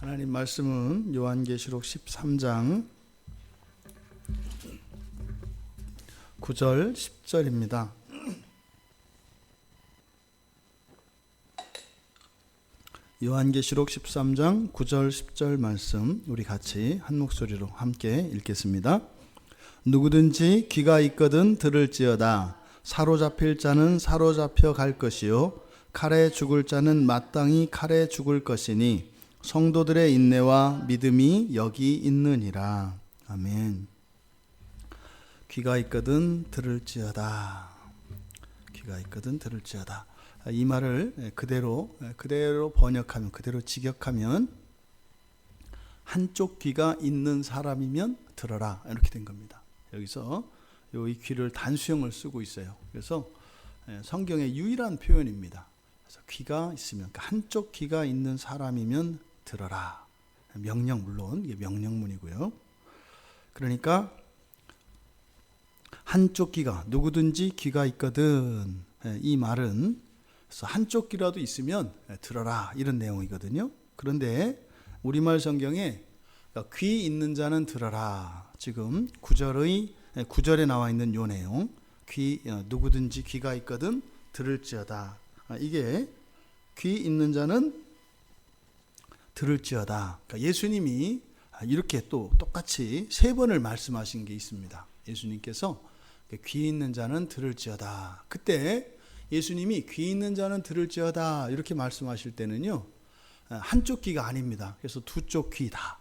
하나님 말씀은 요한계시록 13장 9절 10절입니다. 요한계시록 13장 9절 10절 말씀 우리 같이 한 목소리로 함께 읽겠습니다. 누구든지 귀가 있거든 들을지어다. 사로잡힐 자는 사로잡혀 갈 것이요 칼에 죽을 자는 마땅히 칼에 죽을 것이니 성도들의 인내와 믿음이 여기 있느니라. 아멘. 귀가 있거든 들을지어다. 귀가 있거든 들을지어다. 이 말을 그대로 번역하면, 그대로 직역하면 한쪽 귀가 있는 사람이면 들어라, 이렇게 된 겁니다. 여기서 이 귀를 단수형을 쓰고 있어요. 그래서 성경의 유일한 표현입니다. 그래서 귀가 있으면, 그러니까 한쪽 귀가 있는 사람이면 들어라. 명령, 물론 이게 명령문이고요. 그러니까 한쪽 귀가, 누구든지 귀가 있거든, 이 말은 그래서 한쪽 귀라도 있으면 들어라, 이런 내용이거든요. 그런데 우리말 성경에 귀 있는 자는 들어라, 지금 9절에 나와 있는 요 내용, 누구든지 귀가 있거든 들을지어다, 이게 귀 있는 자는 들을지어다. 그러니까 예수님이 이렇게 또 똑같이 3번을 말씀하신 게 있습니다. 예수님께서 귀 있는 자는 들을지어다. 그때 예수님이 귀 있는 자는 들을지어다 이렇게 말씀하실 때는요, 한쪽 귀가 아닙니다. 그래서 두쪽 귀다,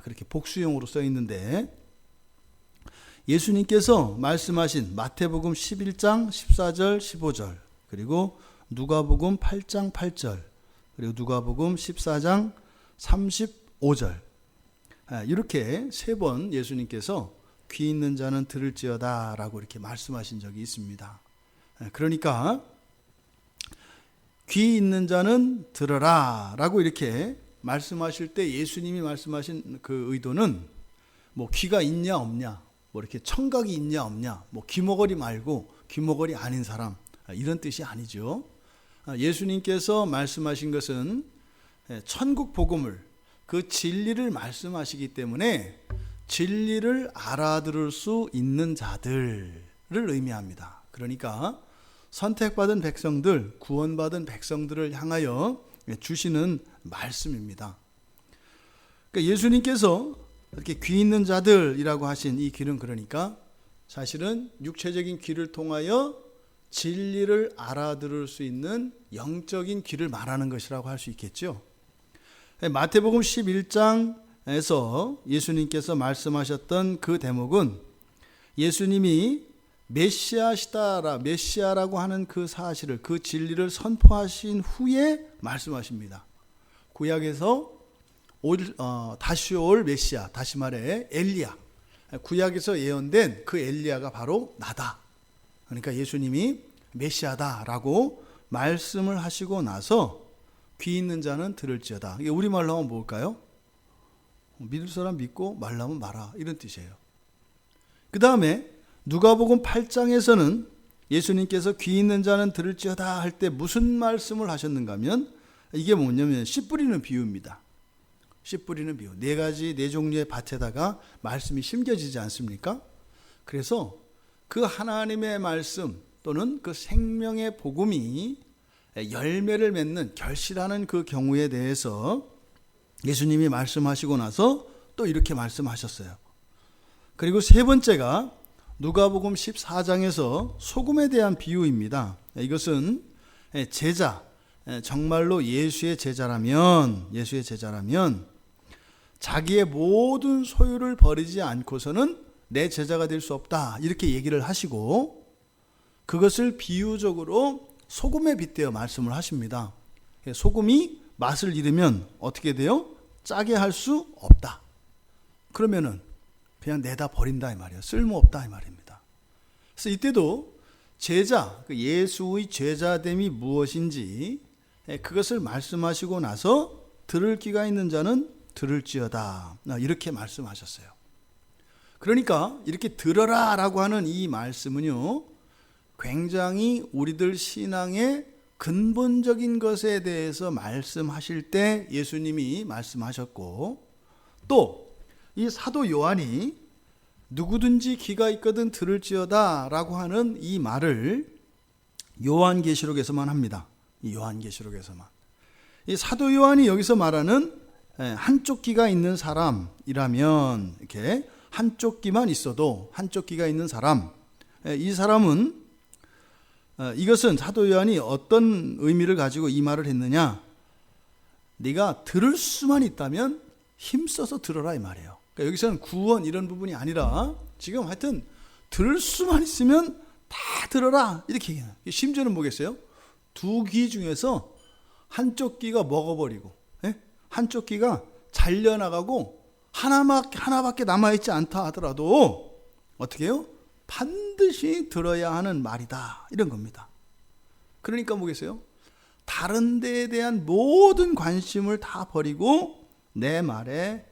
그렇게 복수형으로 써 있는데, 예수님께서 말씀하신 마태복음 11장 14절 15절, 그리고 누가복음 8장 8절, 그리고 누가복음 14장 35절, 이렇게 3번 예수님께서 귀 있는 자는 들을지어다 라고 이렇게 말씀하신 적이 있습니다. 그러니까 귀 있는 자는 들어라 라고 이렇게 말씀하실 때 예수님이 말씀하신 그 의도는 뭐 귀가 있냐 없냐, 뭐 이렇게 청각이 있냐 없냐, 뭐 귀머거리 말고 귀머거리 아닌 사람, 이런 뜻이 아니죠. 예수님께서 말씀하신 것은 천국 복음을, 그 진리를 말씀하시기 때문에 진리를 알아들을 수 있는 자들을 의미합니다. 그러니까 선택받은 백성들, 구원받은 백성들을 향하여 주시는 말씀입니다. 그러니까 예수님께서 이렇게 귀 있는 자들이라고 하신 이 귀는, 그러니까 사실은 육체적인 귀를 통하여 진리를 알아들을 수 있는 영적인 귀를 말하는 것이라고 할 수 있겠죠. 마태복음 11장에서 예수님께서 말씀하셨던 그 대목은 예수님이 메시아라고 하는 그 사실을, 그 진리를 선포하신 후에 말씀하십니다. 구약에서 다시 올 메시아, 다시 말해 엘리야, 구약에서 예언된 그 엘리야가 바로 나다. 그러니까 예수님이 메시아다라고 말씀을 하시고 나서 귀 있는 자는 들을지어다. 이게 우리말로 하면 뭘까요? 믿을 사람 믿고 말라면 마라, 이런 뜻이에요. 그 다음에 누가복음 8장에서는 예수님께서 귀 있는 자는 들을지어다 할 때 무슨 말씀을 하셨는가 하면, 이게 뭐냐면 씨 뿌리는 비유입니다. 씨 뿌리는 비유. 4종류의 밭에다가 말씀이 심겨지지 않습니까? 그래서 그 하나님의 말씀 또는 그 생명의 복음이 열매를 맺는, 결실하는 그 경우에 대해서 예수님이 말씀하시고 나서 또 이렇게 말씀하셨어요. 그리고 3번째가 누가복음 14장에서 소금에 대한 비유입니다. 이것은 제자, 정말로 예수의 제자라면 자기의 모든 소유를 버리지 않고서는 내 제자가 될 수 없다, 이렇게 얘기를 하시고, 그것을 비유적으로 소금에 빗대어 말씀을 하십니다. 소금이 맛을 잃으면 어떻게 돼요? 짜게 할 수 없다. 그러면은 그냥 내다 버린다 이 말이에요. 쓸모없다 이 말입니다. 그래서 이때도 제자, 예수의 제자됨이 무엇인지 그것을 말씀하시고 나서 들을 귀가 있는 자는 들을지어다, 이렇게 말씀하셨어요. 그러니까 이렇게 들어라 라고 하는 이 말씀은요, 굉장히 우리들 신앙의 근본적인 것에 대해서 말씀하실 때 예수님이 말씀하셨고, 또 이 사도 요한이 누구든지 귀가 있거든 들을지어다 라고 하는 이 말을 요한계시록에서만 합니다. 이 요한계시록에서만. 이 사도 요한이 여기서 말하는 한쪽 귀가 있는 사람이라면, 이렇게 한쪽 귀만 있어도 한쪽 귀가 있는 사람, 이 사람은, 이것은 사도 요한이 어떤 의미를 가지고 이 말을 했느냐, 네가 들을 수만 있다면 힘써서 들어라 이 말이에요. 그러니까 여기서는 구원 이런 부분이 아니라 지금 하여튼 들을 수만 있으면 다 들어라 이렇게 얘기해요. 심지어는 뭐겠어요? 두 귀 중에서 한쪽 귀가 먹어버리고, 한쪽 귀가 잘려나가고 하나밖에 남아있지 않다 하더라도 어떻게 해요? 반드시 들어야 하는 말이다 이런 겁니다. 그러니까 뭐겠어요? 다른 데에 대한 모든 관심을 다 버리고 내 말에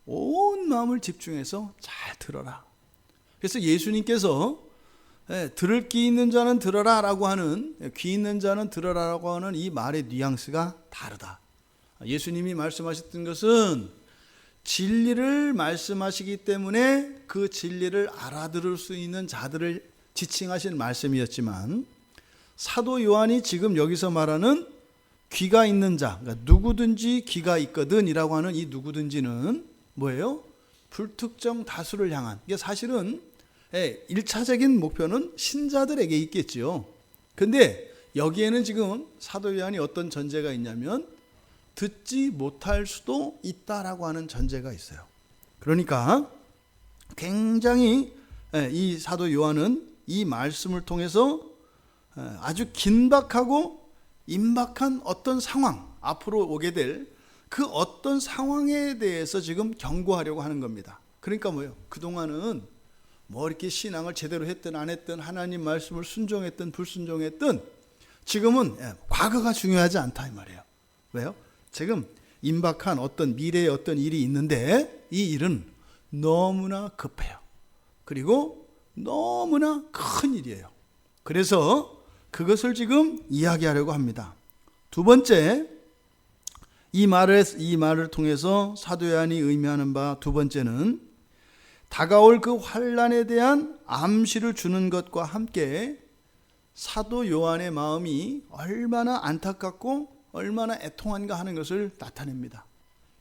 온 마음을 집중해서 잘 들어라. 그래서 예수님께서 들을 귀 있는 자는 들어라 라고 하는, 귀 있는 자는 들어라 라고 하는 이 말의 뉘앙스가 다르다. 예수님이 말씀하셨던 것은 진리를 말씀하시기 때문에 그 진리를 알아들을 수 있는 자들을 지칭하신 말씀이었지만, 사도 요한이 지금 여기서 말하는 귀가 있는 자, 그러니까 누구든지 귀가 있거든 이라고 하는 이 누구든지는 뭐예요? 불특정 다수를 향한, 이게 사실은 1차적인 목표는 신자들에게 있겠죠. 근데 여기에는 지금 사도 요한이 어떤 전제가 있냐면 듣지 못할 수도 있다라고 하는 전제가 있어요. 그러니까 굉장히 이 사도 요한은 이 말씀을 통해서 아주 긴박하고 임박한 어떤 상황, 앞으로 오게 될 그 어떤 상황에 대해서 지금 경고하려고 하는 겁니다. 그러니까 뭐예요? 그동안은 뭐 이렇게 신앙을 제대로 했든 안 했든, 하나님 말씀을 순종했든 불순종했든, 지금은 과거가 중요하지 않다 이 말이에요. 왜요? 지금 임박한 어떤 미래의 어떤 일이 있는데 이 일은 너무나 급해요. 그리고 너무나 큰 일이에요. 그래서 그것을 지금 이야기하려고 합니다. 두 번째, 이 말을 통해서 사도 요한이 의미하는 바 두 번째는 다가올 그 환난에 대한 암시를 주는 것과 함께 사도 요한의 마음이 얼마나 안타깝고 얼마나 애통한가 하는 것을 나타냅니다.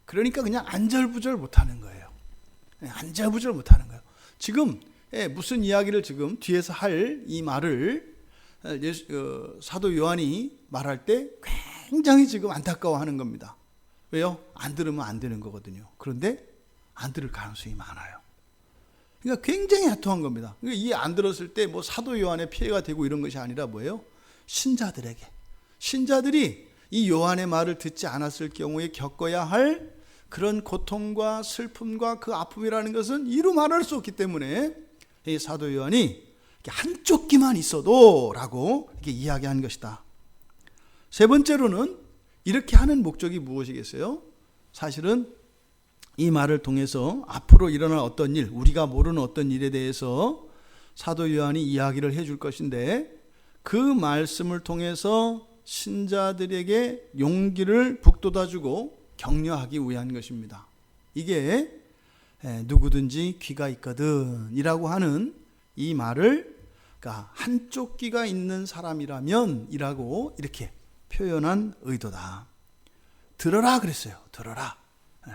그러니까 그냥 안절부절 못하는 거예요. 안절부절 못하는 거예요. 지금 무슨 이야기를 지금 뒤에서 할 이 말을 사도 요한이 말할 때 굉장히 지금 안타까워하는 겁니다. 왜요? 안 들으면 안 되는 거거든요. 그런데 안 들을 가능성이 많아요. 그러니까 굉장히 애통한 겁니다. 그러니까 이 안 들었을 때 뭐 사도 요한의 피해가 되고 이런 것이 아니라 뭐예요? 신자들에게, 신자들이 이 요한의 말을 듣지 않았을 경우에 겪어야 할 그런 고통과 슬픔과 그 아픔이라는 것은 이루 말할 수 없기 때문에 이 사도 요한이 한쪽 귀만 있어도 라고 이렇게 이야기한 것이다. 세 번째로는 이렇게 하는 목적이 무엇이겠어요? 사실은 이 말을 통해서 앞으로 일어날 어떤 일, 우리가 모르는 어떤 일에 대해서 사도 요한이 이야기를 해줄 것인데, 그 말씀을 통해서 신자들에게 용기를 북돋아주고 격려하기 위한 것입니다. 이게 누구든지 귀가 있거든 이라고 하는 이 말을, 그러니까 한쪽 귀가 있는 사람이라면 이라고 이렇게 표현한 의도다. 들어라 그랬어요. 들어라.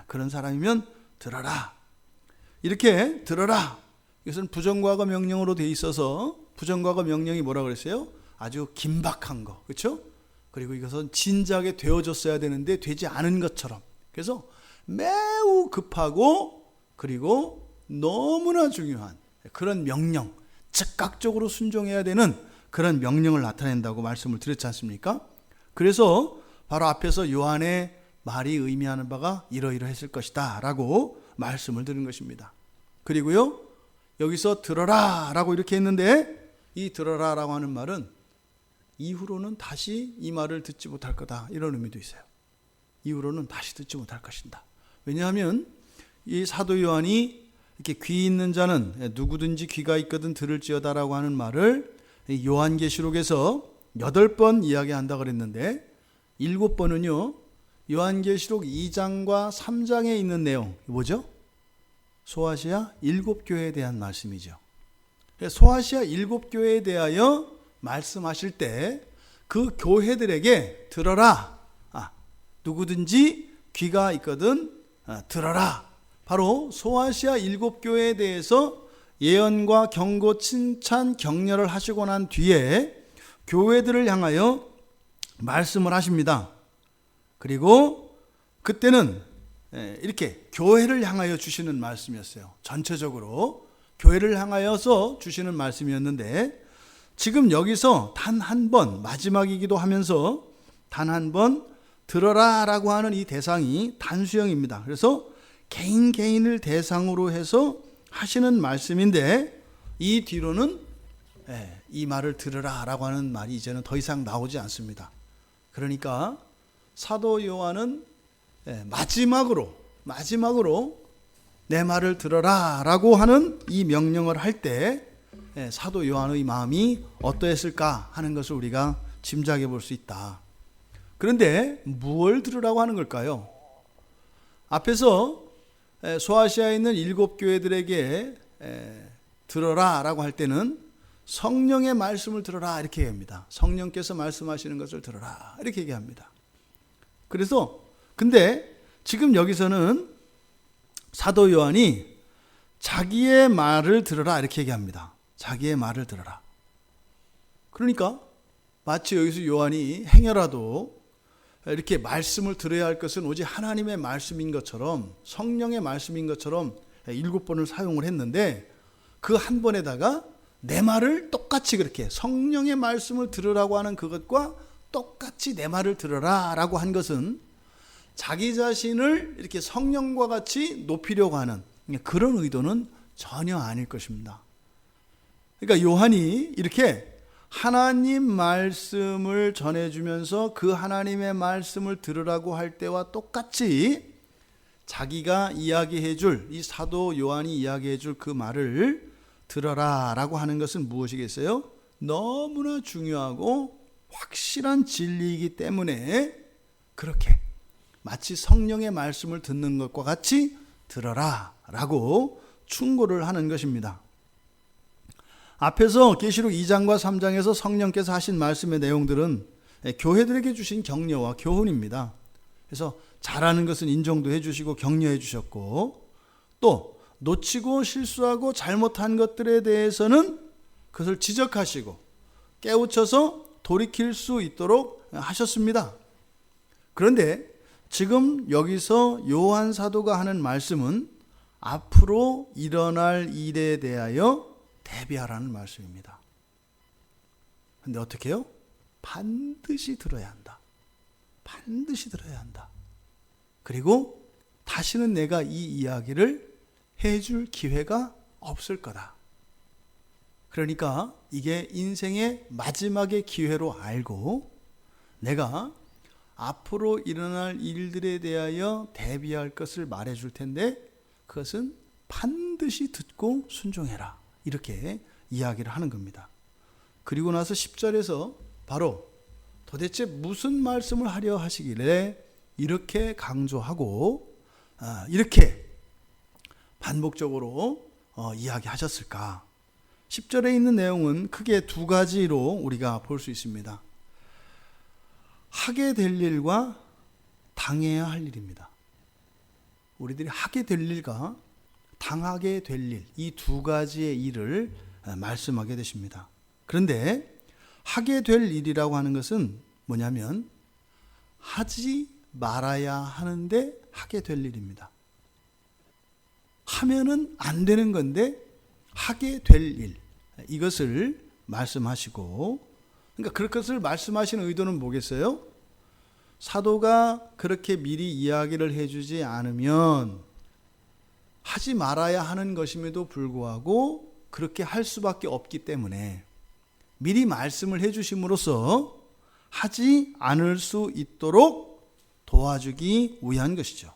그런 사람이면 들어라. 이렇게 들어라. 이것은 부정과거 명령으로 돼 있어서, 부정과거 명령이 뭐라 그랬어요? 아주 긴박한 거. 그렇죠? 그리고 이것은 진작에 되어졌어야 되는데 되지 않은 것처럼. 그래서 매우 급하고 그리고 너무나 중요한 그런 명령, 즉각적으로 순종해야 되는 그런 명령을 나타낸다고 말씀을 드렸지 않습니까? 그래서 바로 앞에서 요한의 말이 의미하는 바가 이러이러했을 것이다 라고 말씀을 드린 것입니다. 그리고요, 여기서 들어라 라고 이렇게 했는데, 이 들어라 라고 하는 말은 이후로는 다시 이 말을 듣지 못할 거다 이런 의미도 있어요. 이후로는 다시 듣지 못할 것이다. 왜냐하면 이 사도 요한이 이렇게 귀 있는 자는 누구든지 귀가 있거든 들을지어다 라고 하는 말을 요한계시록에서 8번 이야기한다 그랬는데 7번은요. 요한계시록 2장과 3장에 있는 내용 뭐죠? 소아시아 7교회에 대한 말씀이죠. 소아시아 7교회에 대하여 말씀하실 때 그 교회들에게 들어라. 누구든지 귀가 있거든 들어라. 바로 소아시아 7교회에 대해서 예언과 경고, 칭찬, 격려를 하시고 난 뒤에 교회들을 향하여 말씀을 하십니다. 그리고 그때는 이렇게 교회를 향하여 주시는 말씀이었어요. 전체적으로 교회를 향하여서 주시는 말씀이었는데 지금 여기서 단 한 번, 마지막이기도 하면서 단 한 번 들어라 라고 하는 이 대상이 단수형입니다. 그래서 개인을 대상으로 해서 하시는 말씀인데 이 뒤로는 이 말을 들으라 라고 하는 말이 이제는 더 이상 나오지 않습니다. 그러니까 사도 요한은 마지막으로 내 말을 들어라 라고 하는 이 명령을 할 때 사도 요한의 마음이 어떠했을까 하는 것을 우리가 짐작해 볼 수 있다. 그런데 무엇을 들으라고 하는 걸까요? 앞에서 소아시아에 있는 7교회들에게 들어라 라고 할 때는 성령의 말씀을 들어라 이렇게 얘기합니다. 성령께서 말씀하시는 것을 들어라 이렇게 얘기합니다. 그래서 근데 지금 여기서는 사도 요한이 자기의 말을 들어라 이렇게 얘기합니다. 자기의 말을 들어라. 그러니까 마치 여기서 요한이 행여라도 이렇게 말씀을 들어야 할 것은 오직 하나님의 말씀인 것처럼 성령의 말씀인 것처럼 7번을 사용을 했는데 그 한 번에다가 내 말을 똑같이 그렇게 성령의 말씀을 들으라고 하는 그것과 똑같이 내 말을 들어라 라고 한 것은 자기 자신을 이렇게 성령과 같이 높이려고 하는 그런 의도는 전혀 아닐 것입니다. 그러니까 요한이 이렇게 하나님 말씀을 전해주면서 그 하나님의 말씀을 들으라고 할 때와 똑같이 자기가 이야기해 줄, 이 사도 요한이 이야기해 줄 그 말을 들어라 라고 하는 것은 무엇이겠어요? 너무나 중요하고 확실한 진리이기 때문에 그렇게 마치 성령의 말씀을 듣는 것과 같이 들어라 라고 충고를 하는 것입니다. 앞에서 계시록 2장과 3장에서 성령께서 하신 말씀의 내용들은 교회들에게 주신 격려와 교훈입니다. 그래서 잘하는 것은 인정도 해주시고 격려해 주셨고 또 놓치고 실수하고 잘못한 것들에 대해서는 그것을 지적하시고 깨우쳐서 돌이킬 수 있도록 하셨습니다. 그런데 지금 여기서 요한 사도가 하는 말씀은 앞으로 일어날 일에 대하여 대비하라는 말씀입니다. 그런데 어떻게 해요? 반드시 들어야 한다. 반드시 들어야 한다. 그리고 다시는 내가 이 이야기를 해줄 기회가 없을 거다. 그러니까 이게 인생의 마지막의 기회로 알고 내가 앞으로 일어날 일들에 대하여 대비할 것을 말해줄 텐데 그것은 반드시 듣고 순종해라. 이렇게 이야기를 하는 겁니다. 그리고 나서 10절에서 바로 도대체 무슨 말씀을 하려 하시길래 이렇게 강조하고 이렇게 반복적으로 이야기하셨을까? 10절에 있는 내용은 크게 두 가지로 우리가 볼 수 있습니다. 하게 될 일과 당해야 할 일입니다. 우리들이 하게 될 일과 당하게 될 일, 이 두 가지의 일을 말씀하게 되십니다. 그런데 하게 될 일이라고 하는 것은 뭐냐면 하지 말아야 하는데 하게 될 일입니다. 하면은 안 되는 건데 하게 될 일, 이것을 말씀하시고, 그러니까 그것을 말씀하시는 의도는 뭐겠어요? 사도가 그렇게 미리 이야기를 해주지 않으면 하지 말아야 하는 것임에도 불구하고 그렇게 할 수밖에 없기 때문에 미리 말씀을 해주심으로써 하지 않을 수 있도록 도와주기 위한 것이죠.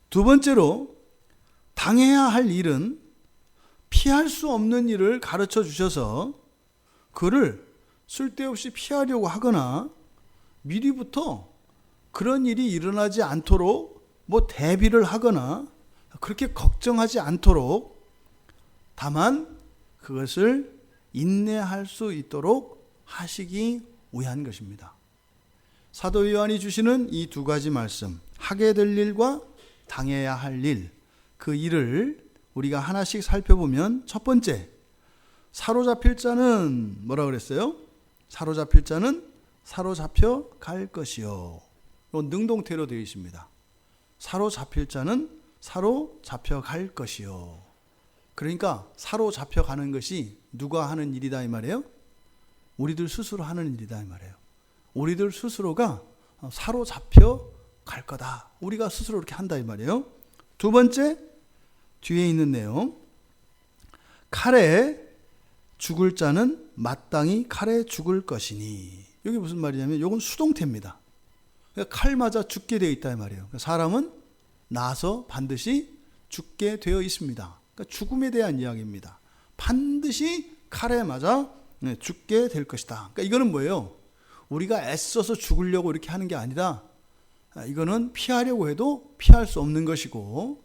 두 번째로 당해야 할 일은 피할 수 없는 일을 가르쳐 주셔서 그를 쓸데없이 피하려고 하거나 미리부터 그런 일이 일어나지 않도록 뭐 대비를 하거나 그렇게 걱정하지 않도록 다만 그것을 인내할 수 있도록 하시기 위한 것입니다. 사도 요한이 주시는 이 두 가지 말씀, 하게 될 일과 당해야 할 일, 그 일을 우리가 하나씩 살펴보면 첫 번째, 사로잡힐 자는 뭐라 그랬어요? 사로잡힐 자는 사로잡혀 갈 것이요. 이건 능동태로 되어 있습니다. 사로잡힐 자는 사로잡혀 갈 것이요. 그러니까 사로잡혀 가는 것이 누가 하는 일이다 이 말이에요? 우리들 스스로 하는 일이다 이 말이에요. 우리들 스스로가 사로잡혀 갈 거다. 우리가 스스로 이렇게 한다 이 말이에요. 두 번째, 뒤에 있는 내용, 칼에 죽을 자는 마땅히 칼에 죽을 것이니. 여기 무슨 말이냐면 이건 수동태입니다. 그러니까 칼 맞아 죽게 되어 있다 이 말이에요. 그러니까 사람은 나서 반드시 죽게 되어 있습니다. 그러니까 죽음에 대한 이야기입니다. 반드시 칼에 맞아 죽게 될 것이다. 그러니까 이거는 뭐예요? 우리가 애써서 죽으려고 이렇게 하는 게 아니라 이거는 피하려고 해도 피할 수 없는 것이고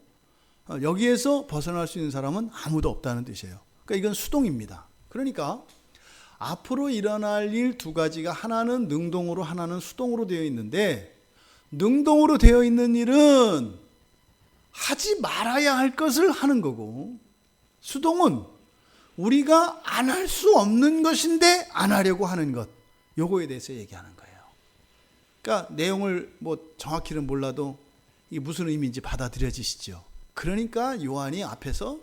여기에서 벗어날 수 있는 사람은 아무도 없다는 뜻이에요. 그러니까 이건 수동입니다. 그러니까 앞으로 일어날 일 두 가지가 하나는 능동으로 하나는 수동으로 되어 있는데 능동으로 되어 있는 일은 하지 말아야 할 것을 하는 거고 수동은 우리가 안 할 수 없는 것인데 안 하려고 하는 것, 요거에 대해서 얘기하는 거예요. 그러니까 내용을 뭐 정확히는 몰라도 이게 무슨 의미인지 받아들여지시죠. 그러니까 요한이 앞에서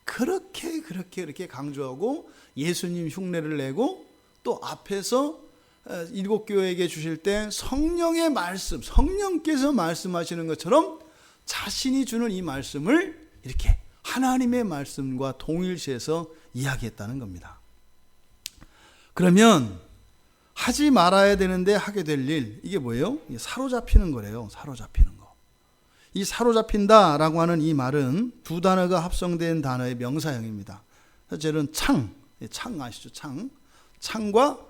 그렇게 강조하고 예수님 흉내를 내고 또 앞에서 일곱 교회에게 주실 때 성령의 말씀, 성령께서 말씀하시는 것처럼 자신이 주는 이 말씀을 이렇게 하나님의 말씀과 동일시해서 이야기했다는 겁니다. 그러면 하지 말아야 되는데 하게 될 일, 이게 뭐예요? 사로잡히는 거래요. 사로잡히는 거. 이 사로잡힌다라고 하는 이 말은 두 단어가 합성된 단어의 명사형입니다. 첫째는 창 아시죠? 창과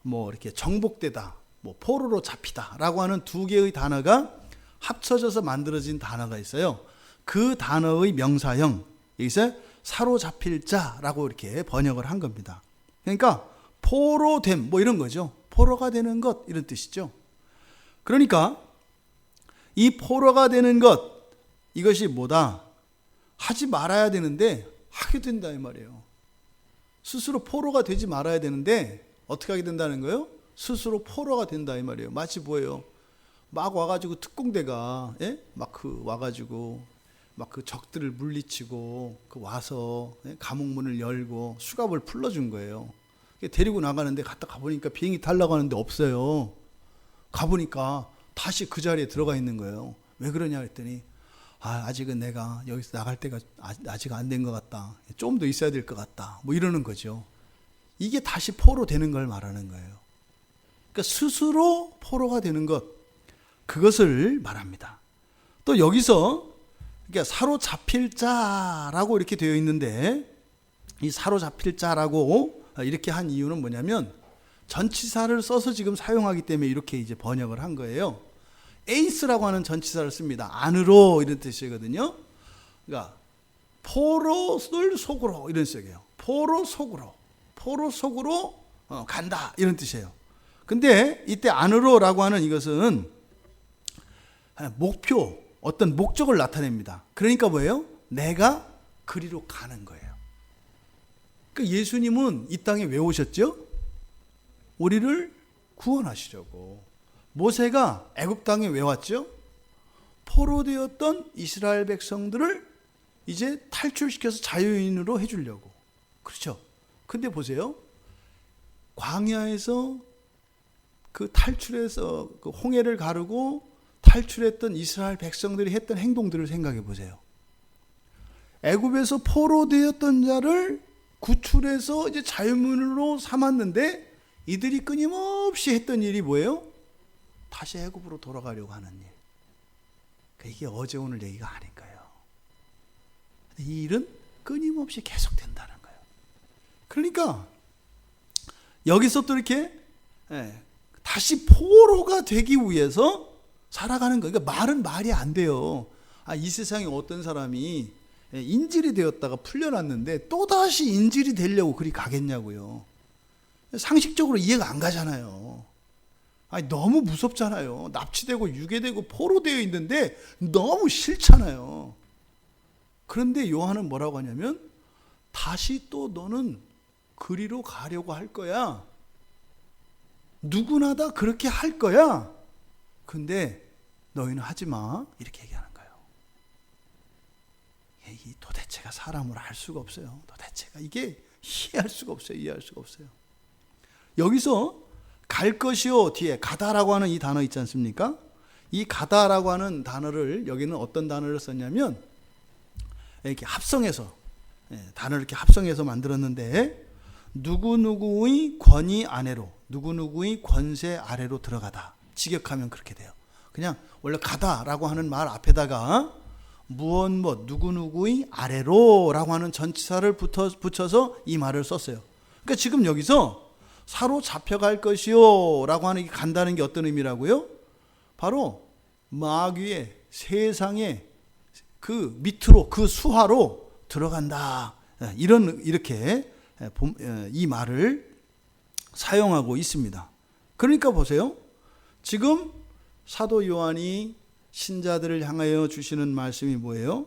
뭐 이렇게 정복되다, 뭐 포로로 잡히다라고 하는 두 개의 단어가 합쳐져서 만들어진 단어가 있어요. 그 단어의 명사형, 여기서 사로잡힐 자라고 이렇게 번역을 한 겁니다. 그러니까 포로됨, 뭐 이런 거죠. 포로가 되는 것, 이런 뜻이죠. 그러니까 이 포로가 되는 것, 이것이 뭐다? 하지 말아야 되는데 하게 된다 이 말이에요. 스스로 포로가 되지 말아야 되는데 어떻게 하게 된다는 거예요? 스스로 포로가 된다 이 말이에요. 마치 뭐예요? 막 와가지고 특공대가 막 와가지고 막 그 적들을 물리치고 와서 감옥문을 열고 수갑을 풀러준 거예요. 데리고 나가는데 갔다 가보니까 비행기 타려고 하는데 없어요. 가보니까 다시 그 자리에 들어가 있는 거예요. 왜 그러냐 했더니 아직은 내가 여기서 나갈 때가 아직 안 된 것 같다. 좀 더 있어야 될 것 같다. 뭐 이러는 거죠. 이게 다시 포로 되는 걸 말하는 거예요. 그러니까 스스로 포로가 되는 것, 그것을 말합니다. 또 여기서 그러니까 사로잡힐 자라고 이렇게 되어 있는데 이 사로잡힐 자라고 이렇게 한 이유는 뭐냐면 전치사를 써서 지금 사용하기 때문에 이렇게 이제 번역을 한 거예요. 에이스라고 하는 전치사를 씁니다. 안으로 이런 뜻이거든요. 그러니까 포로를 속으로 이런 뜻이에요. 포로 속으로 간다 이런 뜻이에요. 근데 이때 안으로라고 하는 이것은 목표, 어떤 목적을 나타냅니다. 그러니까 뭐예요? 내가 그리로 가는 거예요. 그러니까 예수님은 이 땅에 왜 오셨죠? 우리를 구원하시려고. 모세가 애굽 땅에 왜 왔죠? 포로되었던 이스라엘 백성들을 이제 탈출시켜서 자유인으로 해주려고. 그렇죠? 근데 보세요. 광야에서 그 탈출해서 그 홍해를 가르고 탈출했던 이스라엘 백성들이 했던 행동들을 생각해 보세요. 애굽에서 포로되었던 자를 구출해서 이제 자유민으로 삼았는데 이들이 끊임없이 했던 일이 뭐예요? 다시 애굽으로 돌아가려고 하는 일. 그러니까 이게 어제 오늘 얘기가 아닌 거예요. 이 일은 끊임없이 계속된다는 거예요. 그러니까 여기서 또 이렇게 다시 포로가 되기 위해서 살아가는 거예요. 그러니까 말은 말이 안 돼요. 이 세상에 어떤 사람이 인질이 되었다가 풀려났는데 또다시 인질이 되려고 그리 가겠냐고요. 상식적으로 이해가 안 가잖아요. 너무 무섭잖아요. 납치되고 유괴되고 포로되어 있는데 너무 싫잖아요. 그런데 요한은 뭐라고 하냐면 다시 또 너는 그리로 가려고 할 거야. 누구나 다 그렇게 할 거야. 근데 너희는 하지 마. 이렇게 얘기하는 거예요. 이 도대체가 사람으로 알 수가 없어요. 도대체가 이게 이해할 수가 없어요. 이해할 수가 없어요. 여기서 갈 것이요 뒤에 가다라고 하는 이 단어 있지 않습니까? 이 가다라고 하는 단어를 여기는 어떤 단어를 썼냐면 이렇게 합성해서 단어를 이렇게 합성해서 만들었는데 누구누구의 권위 아래로 누구누구의 권세 아래로 들어가다. 직역하면 그렇게 돼요. 그냥 원래 가다라고 하는 말 앞에다가 무엇 누구누구의 아래로라고 하는 전치사를 붙여서 이 말을 썼어요. 그러니까 지금 여기서 사로잡혀갈 것이요 라고 하는 게 간다는 게 어떤 의미라고요? 바로 마귀의 세상의 그 밑으로 그 수하로 들어간다. 이렇게 이 말을 사용하고 있습니다. 그러니까 보세요. 지금 사도 요한이 신자들을 향하여 주시는 말씀이 뭐예요?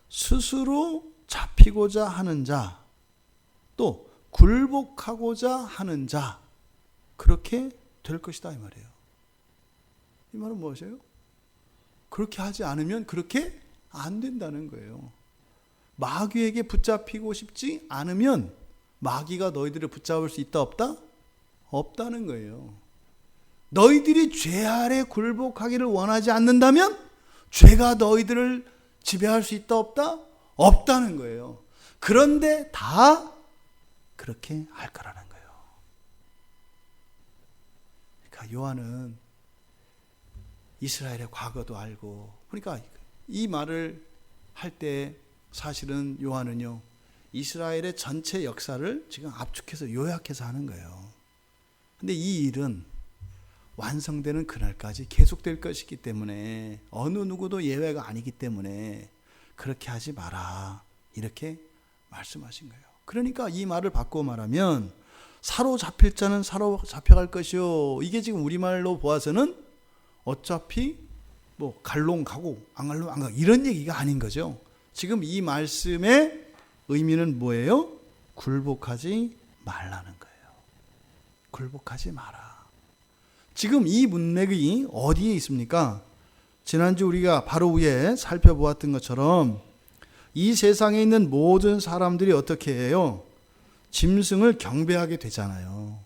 스스로 잡히고자 하는 자, 또 굴복하고자 하는 자, 그렇게 될 것이다 이 말이에요. 이 말은 무엇이에요? 그렇게 하지 않으면 그렇게 안 된다는 거예요. 마귀에게 붙잡히고 싶지 않으면 마귀가 너희들을 붙잡을 수 있다 없다? 없다는 거예요. 너희들이 죄 아래 굴복하기를 원하지 않는다면 죄가 너희들을 지배할 수 있다 없다? 없다는 거예요. 그런데 다 그렇게 할 거라는 거예요. 그러니까 요한은 이스라엘의 과거도 알고, 그러니까 이 말을 할 때 사실은 요한은요, 이스라엘의 전체 역사를 지금 압축해서 요약해서 하는 거예요. 근데 이 일은 완성되는 그날까지 계속될 것이기 때문에 어느 누구도 예외가 아니기 때문에 그렇게 하지 마라. 이렇게 말씀하신 거예요. 그러니까 이 말을 바꾸어 말하면 사로잡힐 자는 사로잡혀갈 것이요. 이게 지금 우리말로 보아서는 어차피 뭐 갈롱 가고 안 갈롱 안 가고 이런 얘기가 아닌 거죠. 지금 이 말씀의 의미는 뭐예요? 굴복하지 말라는 거예요. 굴복하지 마라. 지금 이 문맥이 어디에 있습니까? 지난주 우리가 바로 위에 살펴보았던 것처럼 이 세상에 있는 모든 사람들이 어떻게 해요? 짐승을 경배하게 되잖아요.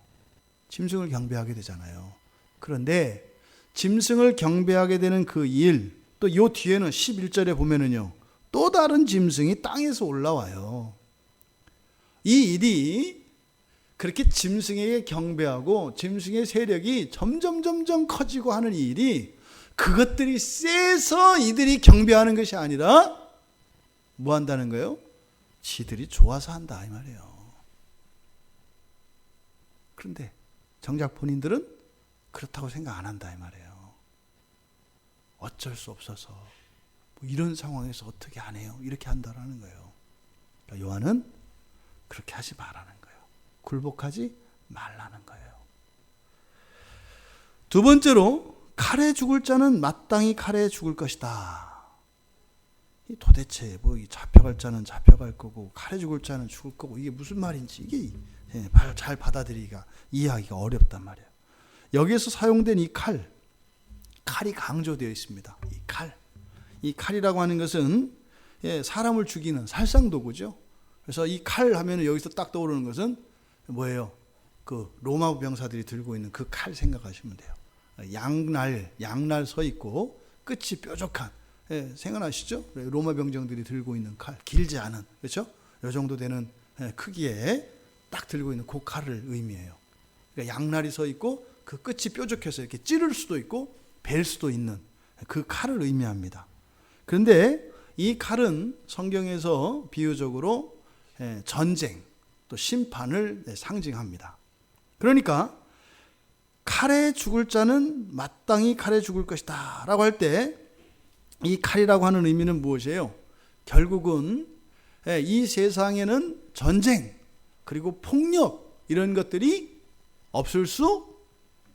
짐승을 경배하게 되잖아요. 그런데 짐승을 경배하게 되는 그 일, 또 요 뒤에는 11절에 보면은요, 또 다른 짐승이 땅에서 올라와요. 이 일이 그렇게 짐승에게 경배하고 짐승의 세력이 점점 커지고 하는 이 일이 그것들이 세서 이들이 경배하는 것이 아니라 뭐 한다는 거예요? 지들이 좋아서 한다 이 말이에요. 그런데 정작 본인들은 그렇다고 생각 안 한다 이 말이에요. 어쩔 수 없어서 뭐 이런 상황에서 어떻게 안 해요? 이렇게 한다라는 거예요. 그러니까 요한은 그렇게 하지 말라는 거예요. 굴복하지 말라는 거예요. 두 번째로 칼에 죽을 자는 마땅히 칼에 죽을 것이다. 도대체 뭐 잡혀갈 자는 잡혀갈 거고 칼에 죽을 자는 죽을 거고 이게 무슨 말인지 이게 잘 받아들이기가 이해하기가 어렵단 말이에요. 여기에서 사용된 이 칼이 강조되어 있습니다. 이 칼이라고 하는 것은 사람을 죽이는 살상도구죠. 그래서 이 칼 하면 여기서 딱 떠오르는 것은 뭐예요? 그 로마 병사들이 들고 있는 그 칼 생각하시면 돼요. 양날 서 있고 끝이 뾰족한, 생각나시죠? 로마 병정들이 들고 있는 칼, 길지 않은, 그렇죠? 이 정도 되는 크기에 딱 들고 있는 그 칼을 의미해요. 그러니까 양날이 서 있고 그 끝이 뾰족해서 이렇게 찌를 수도 있고 벨 수도 있는 그 칼을 의미합니다. 그런데 이 칼은 성경에서 비유적으로 전쟁 또 심판을 상징합니다. 그러니까 칼에 죽을 자는 마땅히 칼에 죽을 것이다 라고 할 때 이 칼이라고 하는 의미는 무엇이에요? 결국은 이 세상에는 전쟁 그리고 폭력 이런 것들이 없을 수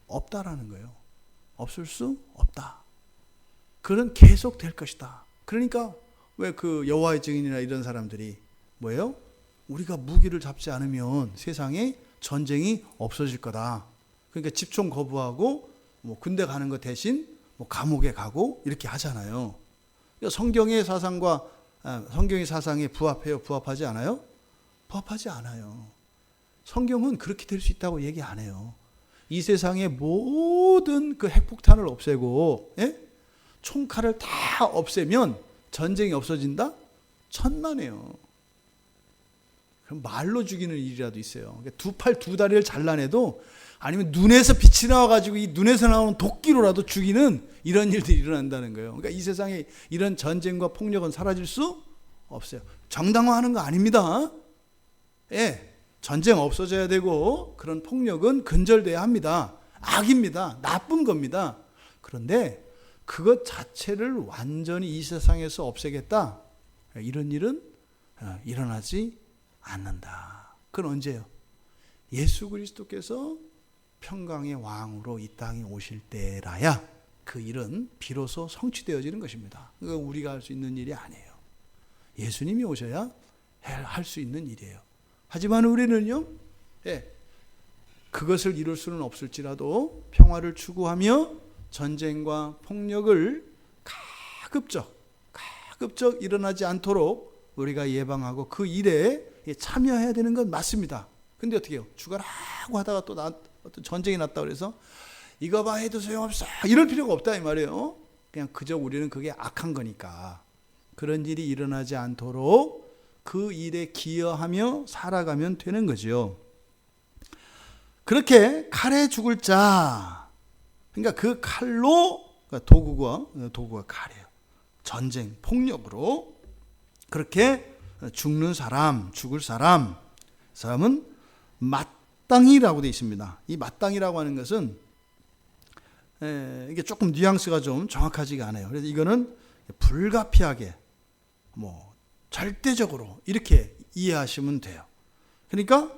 없다라는 거예요. 없을 수 없다. 그건 계속 될 것이다. 그러니까 왜 그 여호와의 증인이나 이런 사람들이 뭐예요? 우리가 무기를 잡지 않으면 세상에 전쟁이 없어질 거다. 그러니까 집총 거부하고 뭐 군대 가는 것 대신 뭐 감옥에 가고 이렇게 하잖아요. 그러니까 성경의 사상에 부합해요? 부합하지 않아요? 부합하지 않아요. 성경은 그렇게 될 수 있다고 얘기 안 해요. 이 세상의 모든 그 핵폭탄을 없애고 총칼을 다 없애면 전쟁이 없어진다? 천만에요. 그럼 말로 죽이는 일이라도 있어요. 그러니까 두 팔 두 다리를 잘라내도 아니면 눈에서 빛이 나와가지고 이 눈에서 나오는 도끼로라도 죽이는 이런 일들이 일어난다는 거예요. 그러니까 이 세상에 이런 전쟁과 폭력은 사라질 수 없어요. 정당화하는 거 아닙니다. 전쟁 없어져야 되고 그런 폭력은 근절돼야 합니다. 악입니다. 나쁜 겁니다. 그런데 그것 자체를 완전히 이 세상에서 없애겠다. 이런 일은 일어나지 않는다. 그건 언제예요? 예수 그리스도께서 평강의 왕으로 이 땅에 오실 때라야 그 일은 비로소 성취되어지는 것입니다. 그건 우리가 할 수 있는 일이 아니에요. 예수님이 오셔야 할 수 있는 일이에요. 하지만 우리는요, 그것을 이룰 수는 없을지라도 평화를 추구하며 전쟁과 폭력을 가급적 일어나지 않도록 우리가 예방하고 그 일에 참여해야 되는 건 맞습니다. 근데 어떻게 해요? 죽어라고 하다가 또 어떤 전쟁이 났다 그래서 이거 봐 해도 소용없어 이럴 필요가 없다 이 말이에요. 그냥 그저 우리는 그게 악한 거니까 그런 일이 일어나지 않도록 그 일에 기여하며 살아가면 되는 거죠. 그렇게 칼에 죽을 자, 그러니까 그 칼로 도구가 칼이에요. 전쟁, 폭력으로 그렇게 죽을 사람은 마땅히라고 되어 있습니다. 이 마땅히라고 하는 것은 이게 조금 뉘앙스가 좀 정확하지가 않아요. 그래서 이거는 불가피하게 절대적으로 이렇게 이해하시면 돼요. 그러니까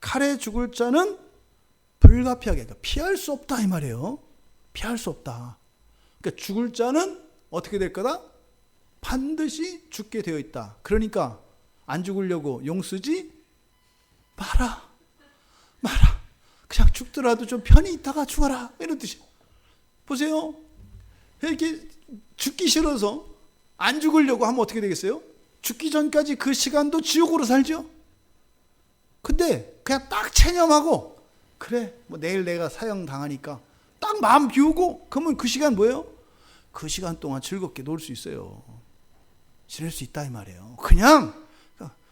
칼에 죽을 자는 불가피하게, 그러니까 피할 수 없다 이 말이에요. 피할 수 없다. 그러니까 죽을 자는 어떻게 될 거다? 반드시 죽게 되어 있다. 그러니까 안 죽으려고 용 쓰지 마라. 그냥 죽더라도 좀 편히 있다가 죽어라. 이런 뜻이에요. 보세요. 이렇게 죽기 싫어서 안 죽으려고 하면 어떻게 되겠어요? 죽기 전까지 그 시간도 지옥으로 살죠. 근데 그냥 딱 체념하고 그래 내일 내가 사형 당하니까 딱 마음 비우고 그러면 그 시간 뭐예요? 그 시간 동안 즐겁게 놀 수 있어요. 지낼 수 있다 이 말이에요. 그냥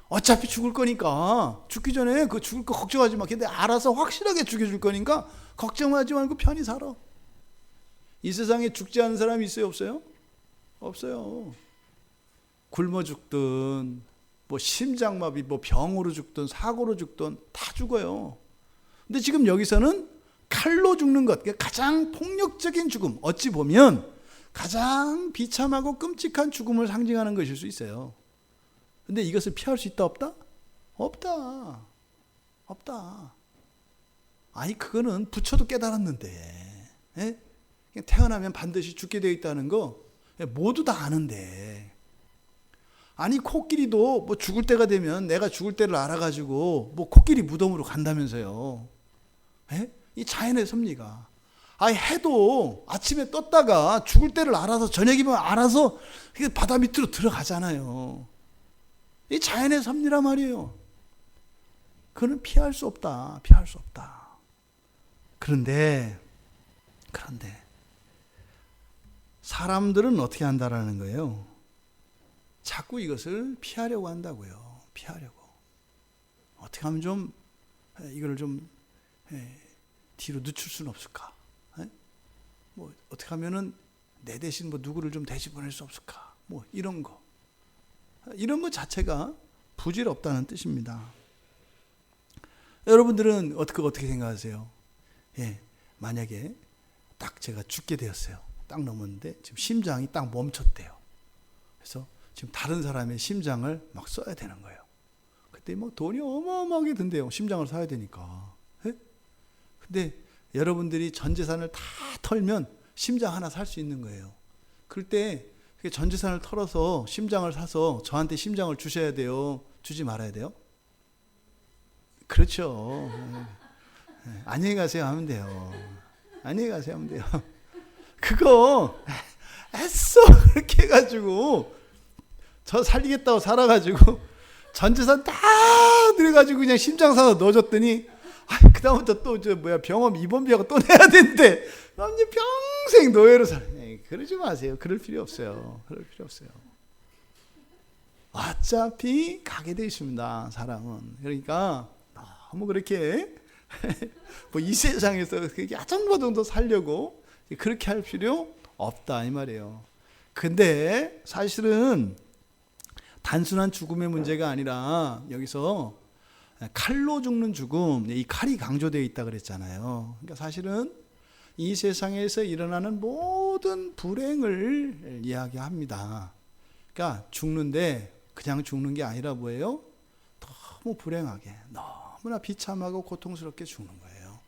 어차피 죽을 거니까 죽기 전에 그 죽을 거 걱정하지 마. 근데 알아서 확실하게 죽여줄 거니까 걱정하지 말고 편히 살아. 이 세상에 죽지 않은 사람이 있어요? 없어요? 없어요. 굶어 죽든 심장마비 병으로 죽든 사고로 죽든 다 죽어요. 근데 지금 여기서는 칼로 죽는 것, 가장 폭력적인 죽음, 어찌 보면 가장 비참하고 끔찍한 죽음을 상징하는 것일 수 있어요. 근데 이것을 피할 수 있다 없다? 없다. 아니 그거는 부처도 깨달았는데 태어나면 반드시 죽게 되어 있다는 거 모두 다 아는데 아니 코끼리도 죽을 때가 되면 내가 죽을 때를 알아가지고 코끼리 무덤으로 간다면서요. 이 자연의 섭리가 해도 아침에 떴다가 죽을 때를 알아서 저녁이면 알아서 바다 밑으로 들어가잖아요. 이 자연의 섭리란 말이에요. 그는 피할 수 없다. 그런데 사람들은 어떻게 한다라는 거예요? 자꾸 이것을 피하려고 한다고요. 어떻게 하면 좀 이걸 좀 뒤로 늦출 수는 없을까? 어떻게 하면은 내 대신 누구를 좀 대신 보낼 수 없을까? 이런 거 자체가 부질없다는 뜻입니다. 여러분들은 어떻게 생각하세요? 예, 만약에 딱 제가 죽게 되었어요. 딱 넘었는데 지금 심장이 딱 멈췄대요. 그래서 지금 다른 사람의 심장을 막 써야 되는 거예요. 그때 막 돈이 어마어마하게 든대요. 심장을 사야 되니까. 예? 근데 여러분들이 전 재산을 다 털면 심장 하나 살 수 있는 거예요. 그럴 때 전 재산을 털어서 심장을 사서 저한테 심장을 주셔야 돼요? 주지 말아야 돼요? 그렇죠. 안녕히 가세요 하면 돼요. 안녕히 가세요 하면 돼요. 그거 애써 그렇게 해가지고 저 살리겠다고 살아가지고 전 재산 다 들여가지고 그냥 심장 사서 넣어줬더니 그 다음부터 또 병원 입원비하고 또 내야 되는데 평생 노예로 살아. 그러지 마세요. 그럴 필요 없어요. 그럴 필요 없어요. 어차피 가게 돼 있습니다. 사람은. 그러니까 너무 그렇게 뭐 이 세상에서 야정도 정도 살려고 그렇게 할 필요 없다 이 말이에요. 근데 사실은 단순한 죽음의 문제가 아니라 여기서 칼로 죽는 죽음, 이 칼이 강조되어 있다 그랬잖아요. 그러니까 사실은 이 세상에서 일어나는 모든 불행을 이야기합니다. 그러니까 죽는데 그냥 죽는 게 아니라 뭐예요? 너무 불행하게, 너무나 비참하고 고통스럽게 죽는 거예요.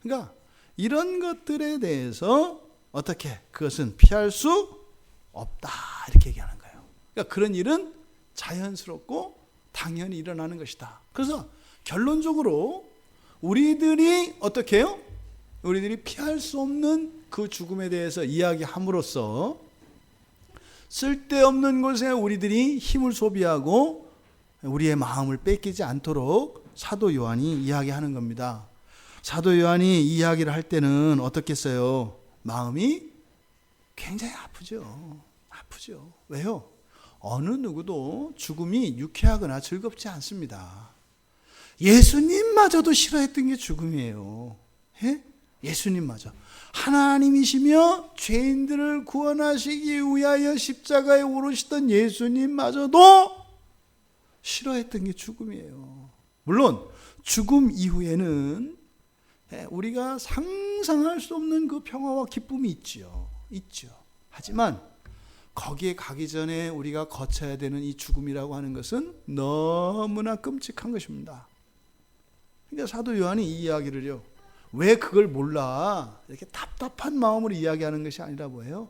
그러니까 이런 것들에 대해서 어떻게 그것은 피할 수 없다 이렇게 얘기하는 거예요. 그러니까 그런 일은 자연스럽고 당연히 일어나는 것이다. 그래서 결론적으로 우리들이 어떻게 해요? 우리들이 피할 수 없는 그 죽음에 대해서 이야기함으로써 쓸데없는 것에 우리들이 힘을 소비하고 우리의 마음을 뺏기지 않도록 사도 요한이 이야기하는 겁니다. 사도 요한이 이 이야기를 할 때는 어떻겠어요? 마음이 굉장히 아프죠. 아프죠. 왜요? 어느 누구도 죽음이 유쾌하거나 즐겁지 않습니다. 예수님마저도 싫어했던 게 죽음이에요. 예? 예수님마저. 하나님이시며 죄인들을 구원하시기 위하여 십자가에 오르시던 예수님마저도 싫어했던 게 죽음이에요. 물론 죽음 이후에는 우리가 상상할 수 없는 그 평화와 기쁨이 있죠. 하지만 거기에 가기 전에 우리가 거쳐야 되는 이 죽음이라고 하는 것은 너무나 끔찍한 것입니다. 그러니까 사도 요한이 이 이야기를요. 왜 그걸 몰라? 이렇게 답답한 마음으로 이야기하는 것이 아니라 뭐예요?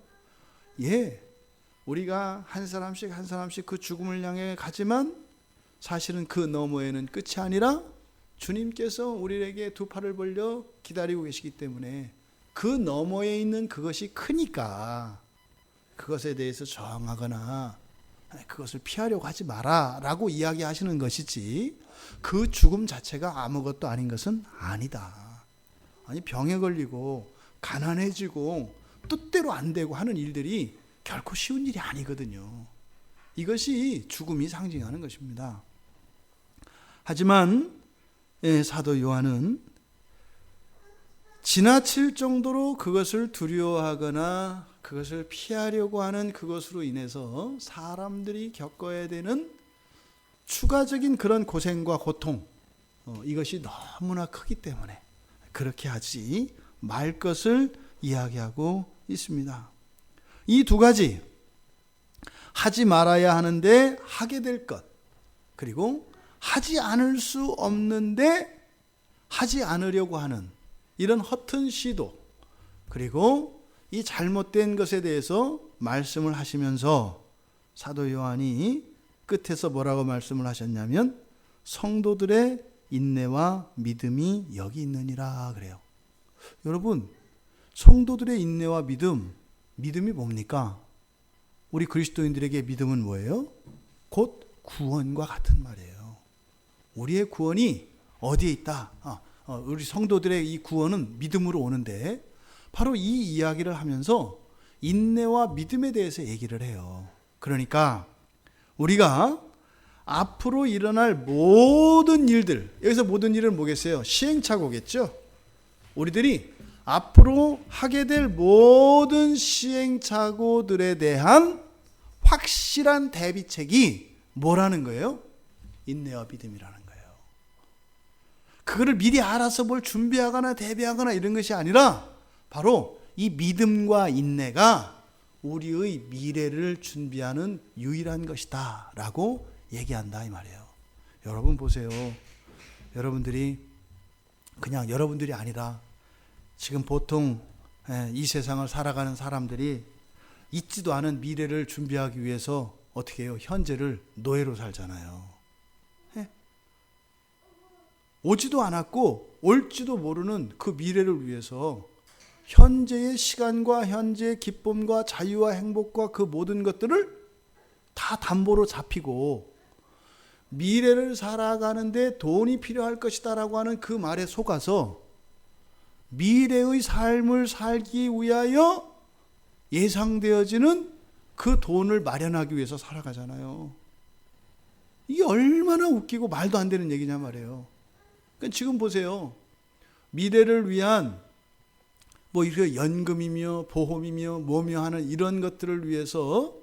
우리가 한 사람씩 그 죽음을 향해 가지만 사실은 그 너머에는 끝이 아니라 주님께서 우리에게 두 팔을 벌려 기다리고 계시기 때문에 그 너머에 있는 그것이 크니까 그것에 대해서 저항하거나 그것을 피하려고 하지 마라 라고 이야기하시는 것이지 그 죽음 자체가 아무것도 아닌 것은 아니다. 아니 병에 걸리고 가난해지고 뜻대로 안 되고 하는 일들이 결코 쉬운 일이 아니거든요. 이것이 죽음이 상징하는 것입니다. 하지만 사도 요한은 지나칠 정도로 그것을 두려워하거나 그것을 피하려고 하는 그것으로 인해서 사람들이 겪어야 되는 추가적인 그런 고생과 고통, 이것이 너무나 크기 때문에 그렇게 하지 말 것을 이야기하고 있습니다. 이 두 가지, 하지 말아야 하는데 하게 될 것, 그리고 하지 않을 수 없는데 하지 않으려고 하는 이런 허튼 시도, 그리고 이 잘못된 것에 대해서 말씀을 하시면서 사도 요한이 끝에서 뭐라고 말씀을 하셨냐면 성도들의 인내와 믿음이 여기 있느니라 그래요. 여러분, 성도들의 인내와 믿음이 뭡니까? 우리 그리스도인들에게 믿음은 뭐예요? 곧 구원과 같은 말이에요. 우리의 구원이 어디에 있다? 우리 성도들의 이 구원은 믿음으로 오는데 바로 이 이야기를 하면서 인내와 믿음에 대해서 얘기를 해요. 그러니까 우리가 앞으로 일어날 모든 일들, 여기서 모든 일은 뭐겠어요? 시행착오겠죠? 우리들이 앞으로 하게 될 모든 시행착오들에 대한 확실한 대비책이 뭐라는 거예요? 인내와 믿음이라는 거예요. 그거를 미리 알아서 뭘 준비하거나 대비하거나 이런 것이 아니라 바로 이 믿음과 인내가 우리의 미래를 준비하는 유일한 것이다 라고 얘기한다 이 말이에요. 여러분 보세요. 여러분들이 그냥 여러분들이 아니라 지금 보통 이 세상을 살아가는 사람들이 있지도 않은 미래를 준비하기 위해서 어떻게 해요? 현재를 노예로 살잖아요. 오지도 않았고 올지도 모르는 그 미래를 위해서 현재의 시간과 현재의 기쁨과 자유와 행복과 그 모든 것들을 다 담보로 잡히고 미래를 살아가는데 돈이 필요할 것이다 라고 하는 그 말에 속아서 미래의 삶을 살기 위하여 예상되어지는 그 돈을 마련하기 위해서 살아가잖아요. 이게 얼마나 웃기고 말도 안 되는 얘기냐 말이에요. 그러니까 지금 보세요. 미래를 위한 뭐 이렇게 연금이며 보험이며 뭐며 하는 이런 것들을 위해서